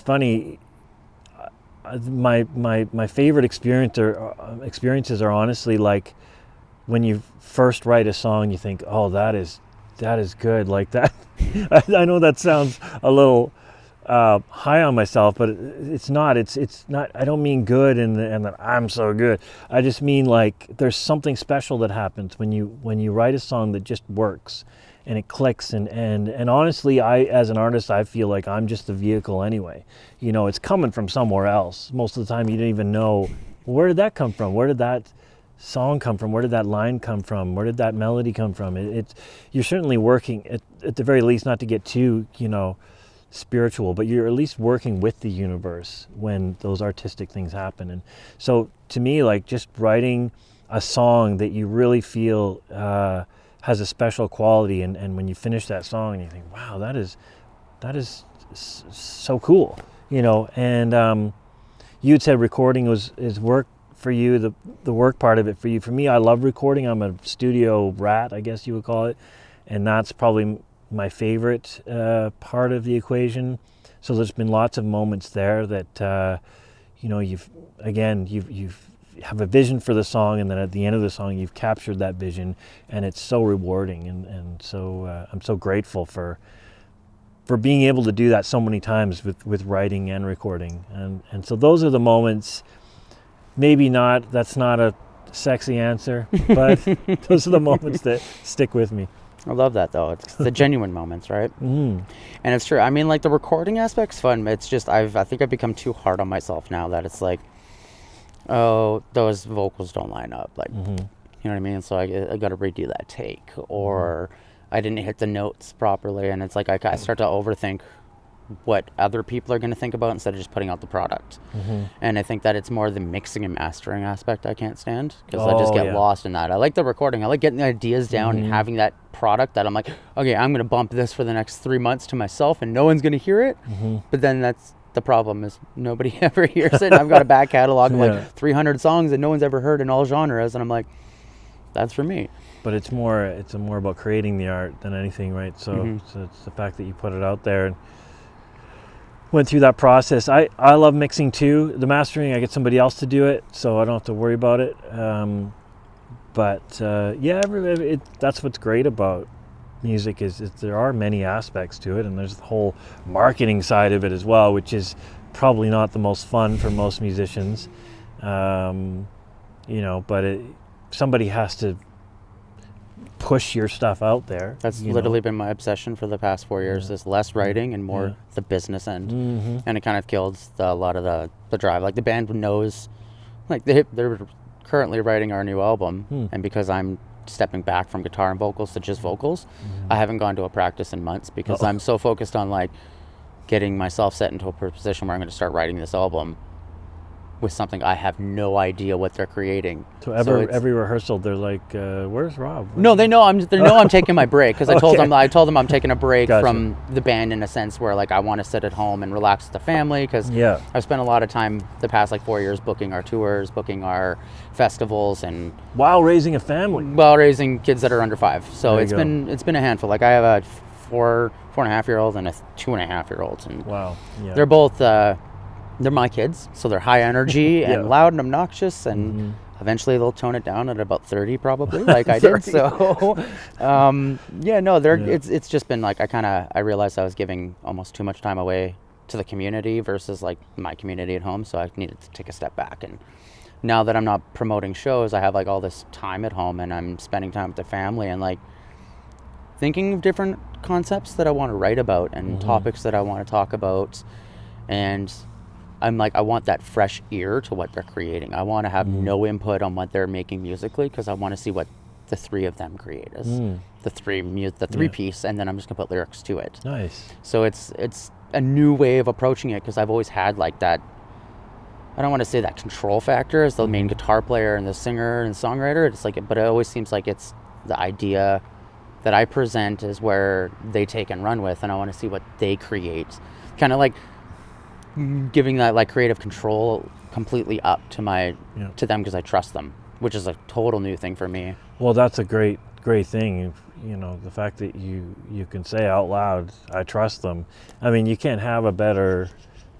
funny. My favorite experiences are honestly like when you first write a song, you think, oh, that is good, like that. I know that sounds a little high on myself, but it's not. It's not. I don't mean good and that I'm so good. I just mean like there's something special that happens when you write a song that just works and it clicks. And honestly, as an artist, I feel like I'm just the vehicle anyway. You know, it's coming from somewhere else. Most of the time, you don't even know, well, where did that come from? Where did that song come from? Where did that line come from? Where did that melody come from? You're certainly working at the very least, not to get too, you know, spiritual, but you're at least working with the universe when those artistic things happen. And so to me, like just writing a song that you really feel has a special quality, and when you finish that song and you think, wow, that is so cool, you know. And you had said recording is work for you, the work part of it for you. For me, I love recording. I'm a studio rat, I guess you would call it, and that's probably my favorite part of the equation. So there's been lots of moments there that you know, you've have a vision for the song, and then at the end of the song you've captured that vision, and it's so rewarding, and so I'm so grateful for being able to do that so many times with writing and recording, and so those are the moments. Maybe not, that's not a sexy answer, but those are the moments that stick with me. I love that though. It's the genuine moments, right? And it's true. I mean, like the recording aspect's fun. It's just I think I've become too hard on myself now that it's like, oh, those vocals don't line up. Like, you know what I mean? So I got to redo that take, or I didn't hit the notes properly, and it's like I start to overthink what other people are going to think about instead of just putting out the product. And I think that it's more the mixing and mastering aspect I can't stand, because I just get lost in that. I like the recording. I like getting the ideas down and having that product that I'm like, okay, I'm going to bump this for the next 3 months to myself and no one's going to hear it. But then that's the problem, is nobody ever hears it. I've got a back catalog of like 300 songs that no one's ever heard in all genres, and I'm like, that's for me. But it's more about creating the art than anything, right? So, so it's the fact that you put it out there. And went through that process. I love mixing too. The mastering, I get somebody else to do it, so I don't have to worry about it. That's what's great about music is there are many aspects to it, and there's the whole marketing side of it as well, which is probably not the most fun for most musicians. But somebody has to push your stuff out there. That's literally been my obsession for the past 4 years, is less writing and more the business end. And it kind of kills a lot of the drive. Like the band knows, like they're currently writing our new album, and because I'm stepping back from guitar and vocals to just vocals, I haven't gone to a practice in months because I'm so focused on like getting myself set into a position where I'm going to start writing this album with something I have no idea what they're creating. So every rehearsal, they're like, "Where's Rob?" No, they know I'm taking my break because I told them I'm taking a break Gotcha. from the band in a sense where like I want to sit at home and relax with the family because I've spent a lot of time the past like 4 years booking our tours, booking our festivals, and while raising a family, while raising kids that are under 5. So There it's you go. been a handful. Like I have a 4.5-year-old and a 2.5-year-old, and wow, yeah, they're both. They're my kids, so they're high energy and loud and obnoxious, and eventually they'll tone it down at about 30 probably, like I did. So, it's just been like I realized I was giving almost too much time away to the community versus like my community at home, so I needed to take a step back. And now that I'm not promoting shows, I have like all this time at home, and I'm spending time with the family and like thinking of different concepts that I want to write about and topics that I want to talk about, and I'm like, I want that fresh ear to what they're creating. I want to have no input on what they're making musically because I want to see what the three of them create as the three piece, and then I'm just gonna put lyrics to it. nice. So it's a new way of approaching it because I've always had like that. I don't want to say that control factor as the main guitar player and the singer and songwriter. It's like, but it always seems like it's the idea that I present is where they take and run with, and I want to see what they create. Kind of like giving that like creative control completely up to to them because I trust them, which is a total new thing for me. Well, that's a great thing. The fact that you can say out loud, "I trust them." I mean, you can't have a better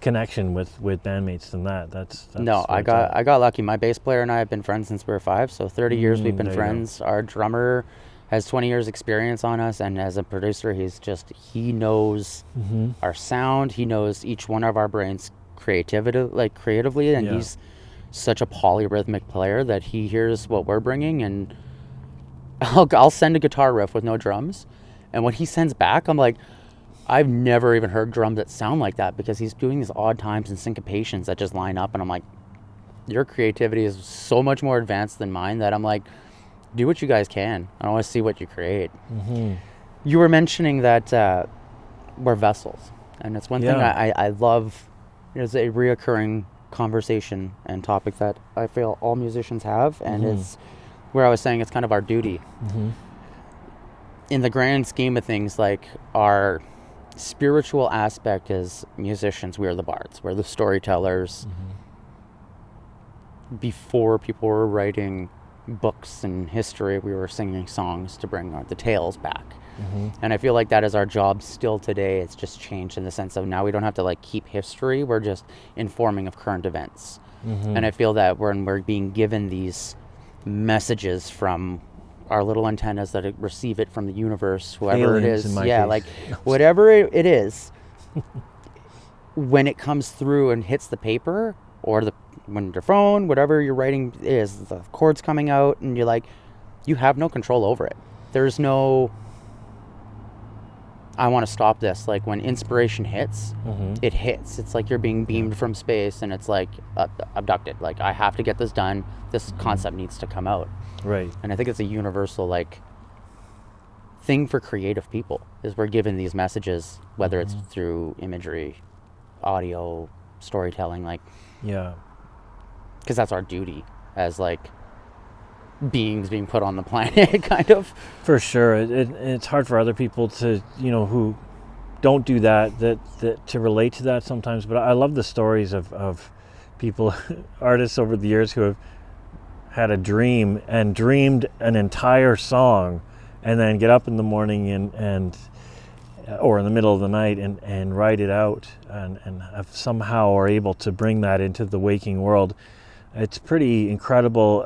connection with bandmates than that. That's no, I got lucky. My bass player and I have been friends since we were 5, so 30 years we've been friends. Our drummer has 20 years experience on us, and as a producer, he knows our sound. He knows each one of our brains creatively, and he's such a polyrhythmic player that he hears what we're bringing, and I'll send a guitar riff with no drums, and when he sends back, I'm like, I've never even heard drums that sound like that, because he's doing these odd times and syncopations that just line up, and I'm like, your creativity is so much more advanced than mine that I'm like, do what you guys can. I want to see what you create. You were mentioning that we're vessels, and it's one thing I love. It's a reoccurring conversation and topic that I feel all musicians have, and it's where I was saying it's kind of our duty. In the grand scheme of things, like our spiritual aspect as musicians, we are the bards, we're the storytellers. Before people were writing books and history, we were singing songs to bring the tales back. And I feel like that is our job still today. It's just changed in the sense of now we don't have to like keep history, we're just informing of current events. And I feel that when we're being given these messages from our little antennas that receive it from the universe, whoever Aliens, it is, in my case. like whatever it is, when it comes through and hits the paper or when your phone, whatever you're writing is, the chords coming out, and you're like, you have no control over it. There's no, I want to stop this. Like when inspiration hits, it hits. It's like you're being beamed from space, and it's like abducted. Like, I have to get this done. This concept needs to come out. Right. And I think it's a universal like thing for creative people, is we're given these messages, whether it's through imagery, audio, storytelling, like, because that's our duty as like beings being put on the planet, kind of. For sure. It's hard for other people to, who don't do that to relate to that sometimes. But I love the stories of people, artists over the years who have had a dream and dreamed an entire song, and then get up in the morning and or in the middle of the night and write it out and somehow are able to bring that into the waking world. It's pretty incredible.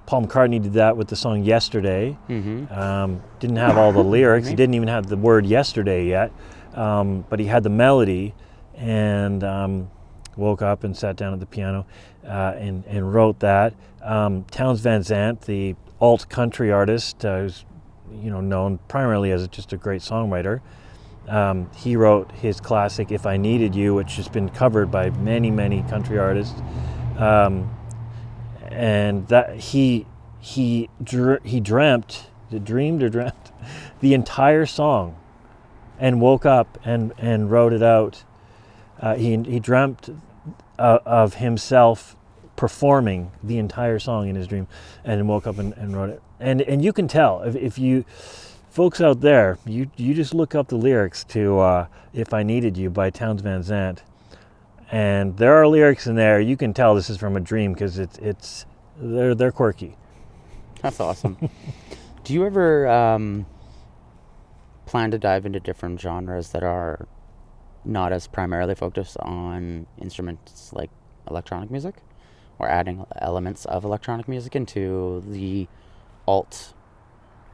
Paul McCartney did that with the song Yesterday. Didn't have all the lyrics. He didn't even have the word yesterday yet, but he had the melody, and woke up and sat down at the piano and wrote that. Townes Van Zandt, the alt country artist, who's known primarily as just a great songwriter, he wrote his classic "If I Needed You," which has been covered by many country artists. And that he dreamed the entire song, and woke up and wrote it out. He dreamt of himself performing the entire song in his dream, and woke up and wrote it. And you can tell if you folks out there, you just look up the lyrics to "If I Needed You" by Townes Van Zandt. And there are lyrics in there. You can tell this is from a dream because they're quirky. That's awesome. Do you ever plan to dive into different genres that are not as primarily focused on instruments like electronic music, or adding elements of electronic music into the alt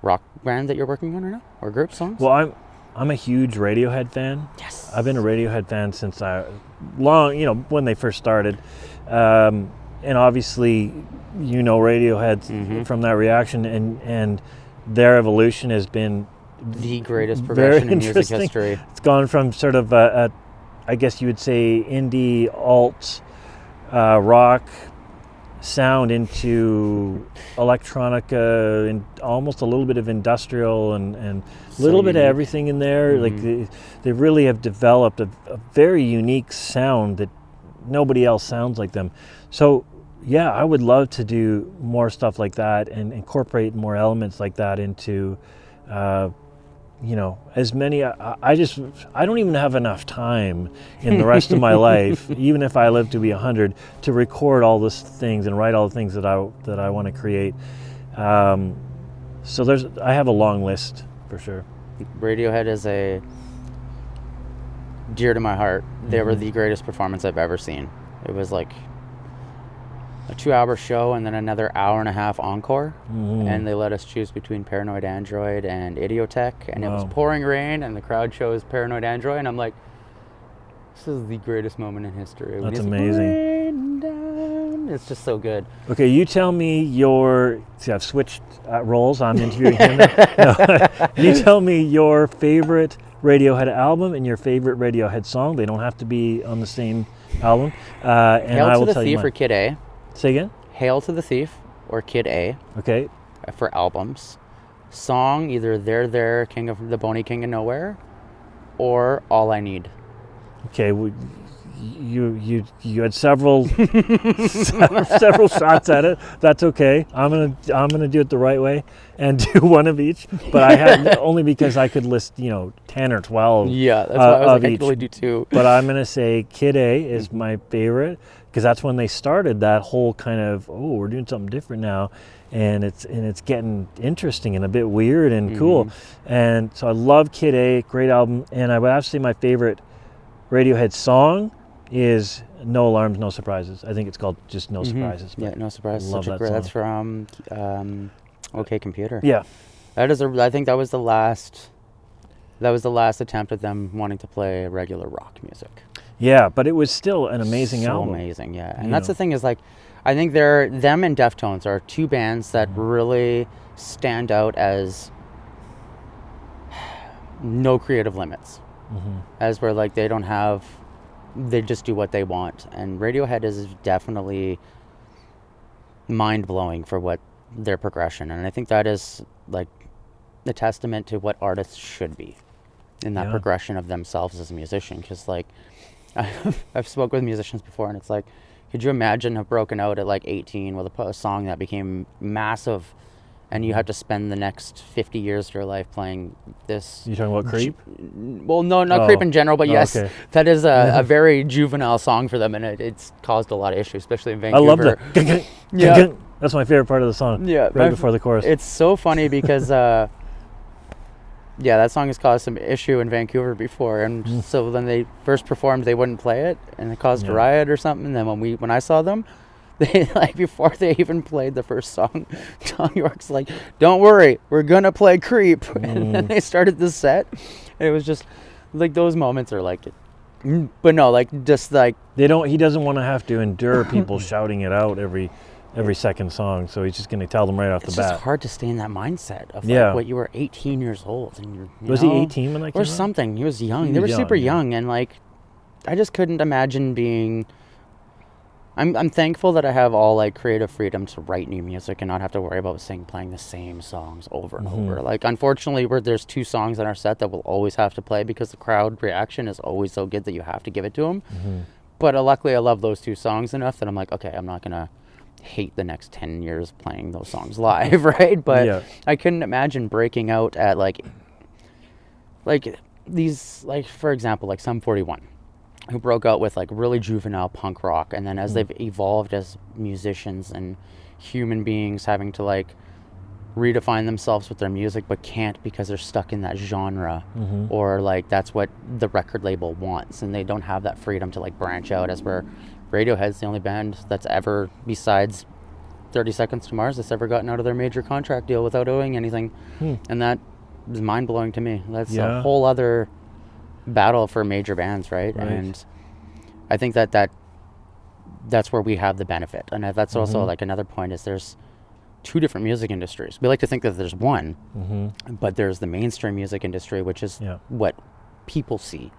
rock band that you're working on right now, or group songs? Well, I'm a huge Radiohead fan. Yes. I've been a Radiohead fan since when they first started. And obviously, Radiohead from that reaction, and their evolution has been the greatest progression in music history. It's gone from sort of I guess you would say, indie alt rock sound into electronica and almost a little bit of industrial and a little bit of everything in there. Like they really have developed a very unique sound that nobody else sounds like them. So yeah, I would love to do more stuff like that and incorporate more elements like that into as many. I don't even have enough time in the rest of my life, even if I live to be 100, to record all these things and write all the things that I want to create. So I have a long list for sure. Radiohead is dear to my heart. They were the greatest performance I've ever seen. It was like a 2-hour show and then another hour and a half encore, and they let us choose between Paranoid Android and Idiotech, and it was pouring rain, and the crowd chose Paranoid Android, and I'm like, this is the greatest moment in history. That's amazing. Rain down. It's just so good. Okay, you tell me I've switched roles. I'm interviewing him now. You tell me your favorite Radiohead album and your favorite Radiohead song. They don't have to be on the same album. And Hail I will to the tell Thief you mine. or Kid A. Say again? Hail to the Thief or Kid A. Okay. For albums. Song, either There, King of the Boney King of Nowhere, or All I Need. Okay, you had several several shots at it. That's okay. I'm gonna do it the right way and do one of each. But I had only because I could list 10 or 12. Yeah, that's why I was like, I each. could only do 2. But I'm gonna say Kid A is my favorite because that's when they started that whole kind of we're doing something different now, and it's getting interesting and a bit weird and cool. And so I love Kid A, great album. And I would have to say my favorite Radiohead song is No Alarms, No Surprises. I think it's called just No Surprises. Yeah, No Surprises. Love that song. That's from OK Computer. Yeah. That is I think that was the last attempt at them wanting to play regular rock music. Yeah, but it was still an amazing album. Amazing, yeah. And that's the thing is, like, I think them and Deftones are two bands that really stand out as no creative limits. As where, like, they just do what they want. And Radiohead is definitely mind-blowing for what their progression. And I think that is, like, a testament to what artists should be in that progression of themselves as a musician. Because, like, I've spoken with musicians before, and it's like, could you imagine have broken out at like 18 with a song that became massive, and you had to spend the next 50 years of your life playing this? You talking about Creep? Well, no, not Creep in general, but yes, okay. That is a very juvenile song for them, and it's caused a lot of issues, especially in Vancouver. I love that. Yeah. That's my favorite part of the song. Yeah, right before the chorus. It's so funny because Yeah, that song has caused some issue in Vancouver before, and so when they first performed, they wouldn't play it, and it caused a riot or something. And then when I saw them, they like before they even played the first song, Tom York's like, "Don't worry, we're gonna play Creep," and then they started the set. And it was just like those moments are like, but no, like just like He doesn't want to have to endure people shouting it out every second song, so he's just going to tell them right off the bat. It's just hard to stay in that mindset of like what you were 18 years old and you was he 18 when that came or out? something. He was young. They were super young, and like I just couldn't imagine being. I'm thankful that I have all like creative freedom to write new music and not have to worry about playing the same songs over and over. Like unfortunately, there's 2 songs in our set that we'll always have to play because the crowd reaction is always so good that you have to give it to them. But luckily, I love those 2 songs enough that I'm like, okay, I'm not gonna hate the next 10 years playing those songs live, right? But I couldn't imagine breaking out at like these, like for example, like Sum 41. Who broke out with like really juvenile punk rock, and then as they've evolved as musicians and human beings, having to like redefine themselves with their music, but can't because they're stuck in that genre, or like that's what the record label wants, and they don't have that freedom to like branch out. As where Radiohead's the only band that's ever, besides 30 Seconds to Mars, that's ever gotten out of their major contract deal without owing anything, and that is mind blowing to me. That's a whole other battle for major bands, right? And I think that's where we have the benefit, and that's also like another point is there's 2 different music industries. We like to think that there's one, but there's the mainstream music industry, which is what people see,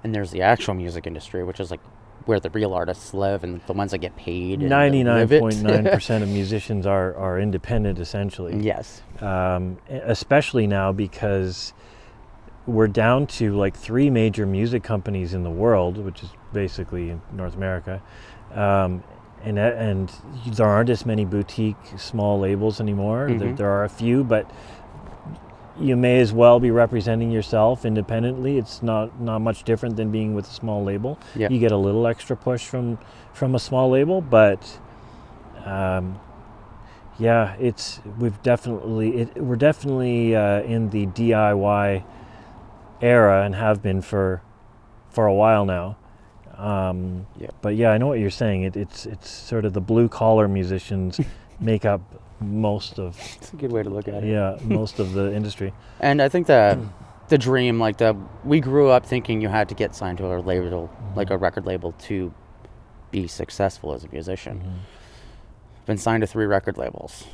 and there's the actual music industry, which is like where the real artists live and the ones that get paid. 99.9% of musicians are independent, essentially. Yes. Especially now because we're down to like 3 major music companies in the world, which is basically in North America, and there aren't as many boutique small labels anymore. There are a few, but you may as well be representing yourself independently. It's not much different than being with a small label. You get a little extra push from a small label, but we're definitely in the DIY era and have been for a while now. But I know what you're saying. It's sort of the blue collar musicians make up most of. It's a good way to look at it. Yeah, most of the industry. And I think that the dream, like we grew up thinking you had to get signed to a label, like a record label, to be successful as a musician. Been signed to 3 record labels.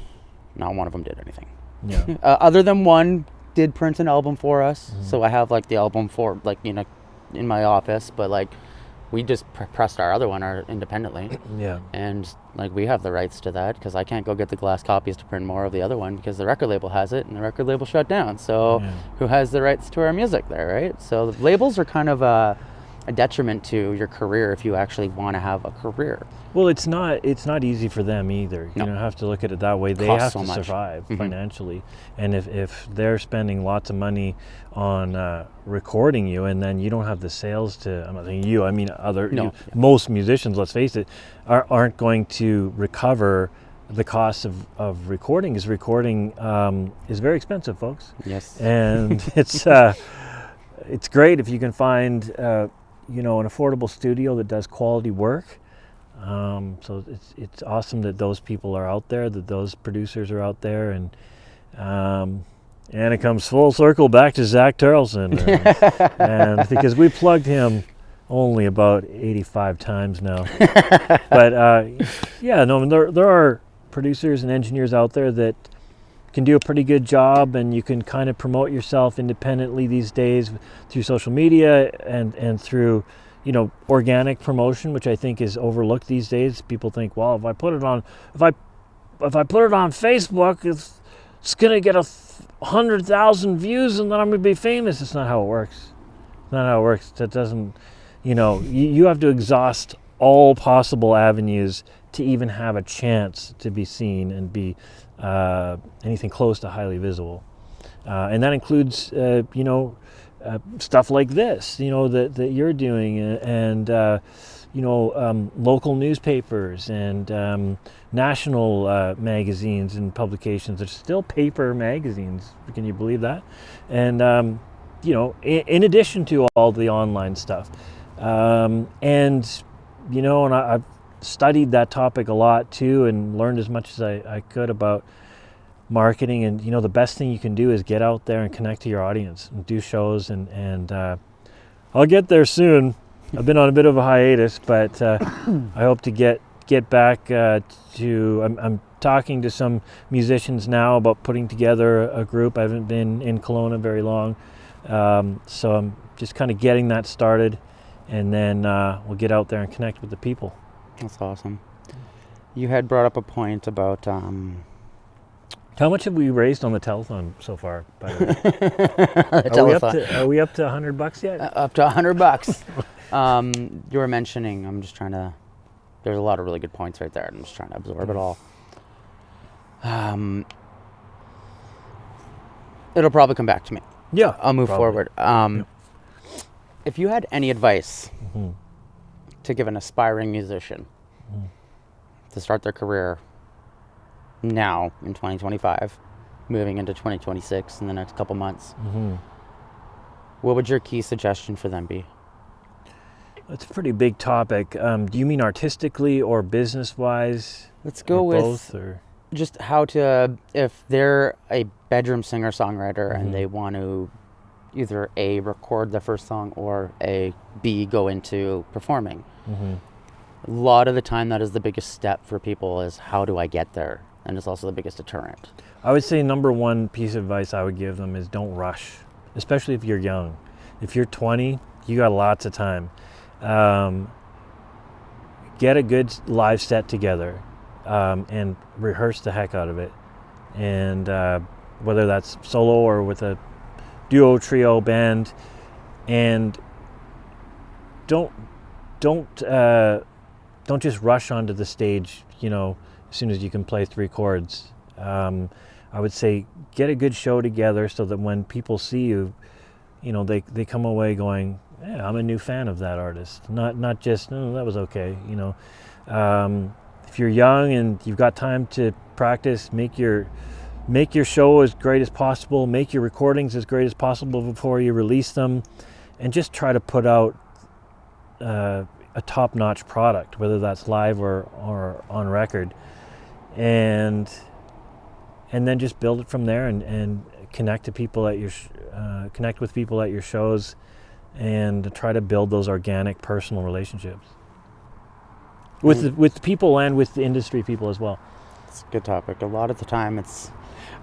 Not one of them did anything. Other than one did print an album for us, so I have like the album for like in my office, but like we just pressed our other one independently. And like we have the rights to that because I can't go get the glass copies to print more of the other one because the record label has it and the record label shut down. So who has the rights to our music there, right? So the labels are kind of a detriment to your career if you actually want to have a career. Well, it's not easy for them either. You don't have to look at it that way. They have to survive financially, and if they're spending lots of money on recording you, and then you don't have the sales to, I'm not saying you, I mean most musicians, let's face it, aren't going to recover the cost of recording. Recording is very expensive, folks. Yes. And it's great if you can find an affordable studio that does quality work. So it's awesome that those people are out there, that those producers are out there, and it comes full circle back to Zach Turleson, and because we plugged him only about 85 times now, but there are producers and engineers out there that can do a pretty good job, and you can kind of promote yourself independently these days through social media and through organic promotion, which I think is overlooked these days. People think, well, if I put it on Facebook, it's gonna get 100,000 views, and then I'm gonna be famous. It's not how it works. That doesn't. You have to exhaust all possible avenues to even have a chance to be seen and be anything close to highly visible, and that includes stuff like this, that you're doing, and local newspapers and national magazines and publications. There's still paper magazines. Can you believe that? And in addition to all the online stuff, and I've studied that topic a lot too, and learned as much as I could about marketing. And the best thing you can do is get out there and connect to your audience and do shows. And I'll get there soon. I've been on a bit of a hiatus, but I hope to get back to. I'm talking to some musicians now about putting together a group. I haven't been in Kelowna very long, so I'm just kind of getting that started, and then we'll get out there and connect with the people. That's awesome. You had brought up a point about. How much have we raised on the telethon so far, by the way? Are we up to $100 yet? Up to $100. You were mentioning, I'm just trying to, there's a lot of really good points right there. I'm just trying to absorb it all. It'll probably come back to me. Yeah. I'll move forward. If you had any advice to give an aspiring musician to start their career now in 2025, moving into 2026 in the next couple months, what would your key suggestion for them be? That's a pretty big topic. Do you mean artistically or business-wise? Let's go with both, or just how to, if they're a bedroom singer-songwriter and they want to either A, record the first song, or B, go into performing. A lot of the time that is the biggest step for people, is how do I get there? And it's also the biggest deterrent. I would say number one piece of advice I would give them is don't rush, especially if you're young. If you're 20, you got lots of time. Get a good live set together and rehearse the heck out of it. And whether that's solo or with a duo, trio, band, and don't just rush onto the stage, as soon as you can play 3 chords. I would say get a good show together so that when people see you, they come away going, yeah, I'm a new fan of that artist. Not just, no, that was okay. If you're young and you've got time to practice, make your show as great as possible, make your recordings as great as possible before you release them, and just try to put out a top-notch product, whether that's live or on record, and then just build it from there, and connect with people at your shows, and try to build those organic personal relationships with people and with the industry people as well. It's a good topic. A lot of the time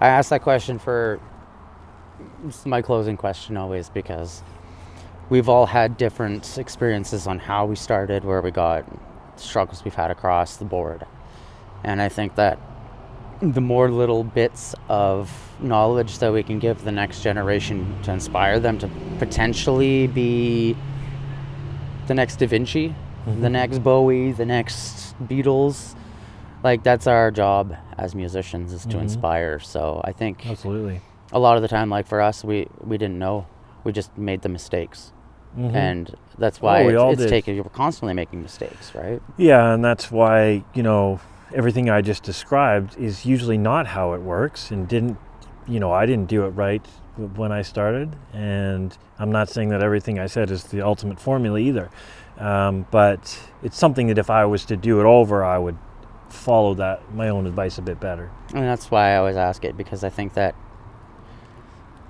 I ask that question it's my closing question always, because we've all had different experiences on how we started, where we got, struggles we've had across the board. And I think that the more little bits of knowledge that we can give the next generation to inspire them to potentially be the next Da Vinci, the next Bowie, the next Beatles, that's our job as musicians, is to inspire. So I think absolutely a lot of the time, for us, we didn't know, we just made the mistakes. And that's why we're constantly making mistakes, right? Yeah, and that's why, everything I just described is usually not how it works, and I didn't do it right when I started, and I'm not saying that everything I said is the ultimate formula either, but it's something that if I was to do it over, I would follow my own advice a bit better. And that's why I always ask it, because I think that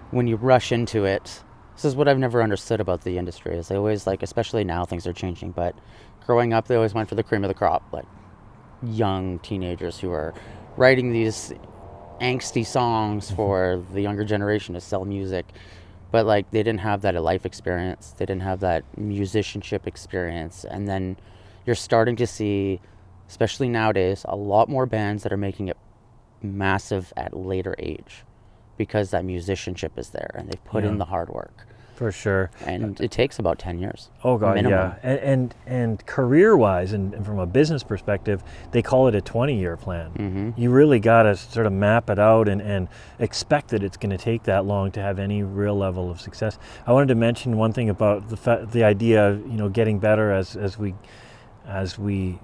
when you rush into it, this is what I've never understood about the industry, is they always, especially now things are changing, but growing up they always went for the cream of the crop, young teenagers who are writing these angsty songs for the younger generation to sell music, but they didn't have that life experience, they didn't have that musicianship experience. And then you're starting to see, especially nowadays, a lot more bands that are making it massive at later age, because that musicianship is there and they've put in the hard work. For sure. And it takes about 10 years. Oh God, minimum. Yeah. And career-wise and from a business perspective, they call it a 20-year plan. You really got to sort of map it out and expect that it's going to take that long to have any real level of success. I wanted to mention one thing about the idea of, getting better as we as we,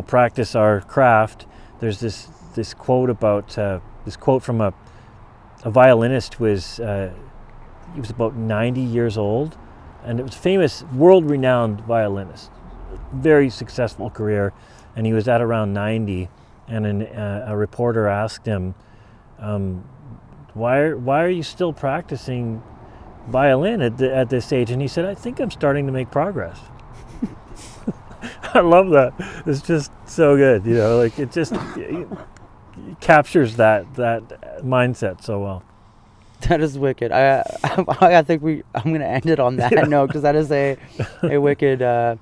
practice our craft. There's this quote about this quote from a violinist who was he was about 90 years old, and it was a famous, world-renowned violinist, very successful career, and he was at around 90, and a reporter asked him, why are you still practicing violin at this age? And he said, I think I'm starting to make progress. I love that. It's just so good, like it just it captures that mindset so well. That is wicked. I think I'm going to end it on that note, because that is a wicked a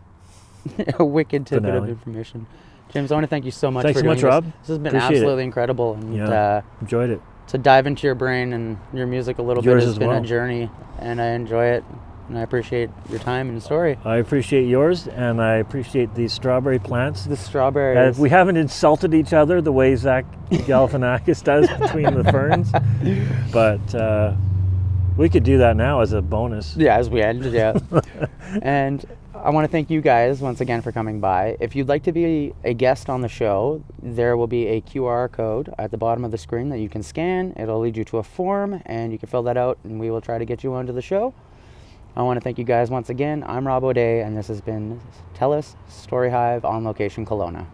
wicked tidbit Finale. of information. James, I want to thank you so much Thanks for so doing much, Rob. this. This has been Appreciate absolutely incredible, and Enjoyed it. to dive into your brain and your music a little Yours bit has as been well. a journey, and I enjoy it, and I appreciate your time and story. I appreciate yours, and I appreciate these strawberry plants. The strawberries. We haven't insulted each other the way Zach Galifianakis does between the ferns, but we could do that now as a bonus. Yeah, as we end, yeah. And I want to thank you guys once again for coming by. If you'd like to be a guest on the show, there will be a QR code at the bottom of the screen that you can scan. It'll lead you to a form, and you can fill that out, and we will try to get you onto the show. I want to thank you guys once again. I'm Rob O'Day, and this has been TELUS STORYHIVE On Location, Kelowna.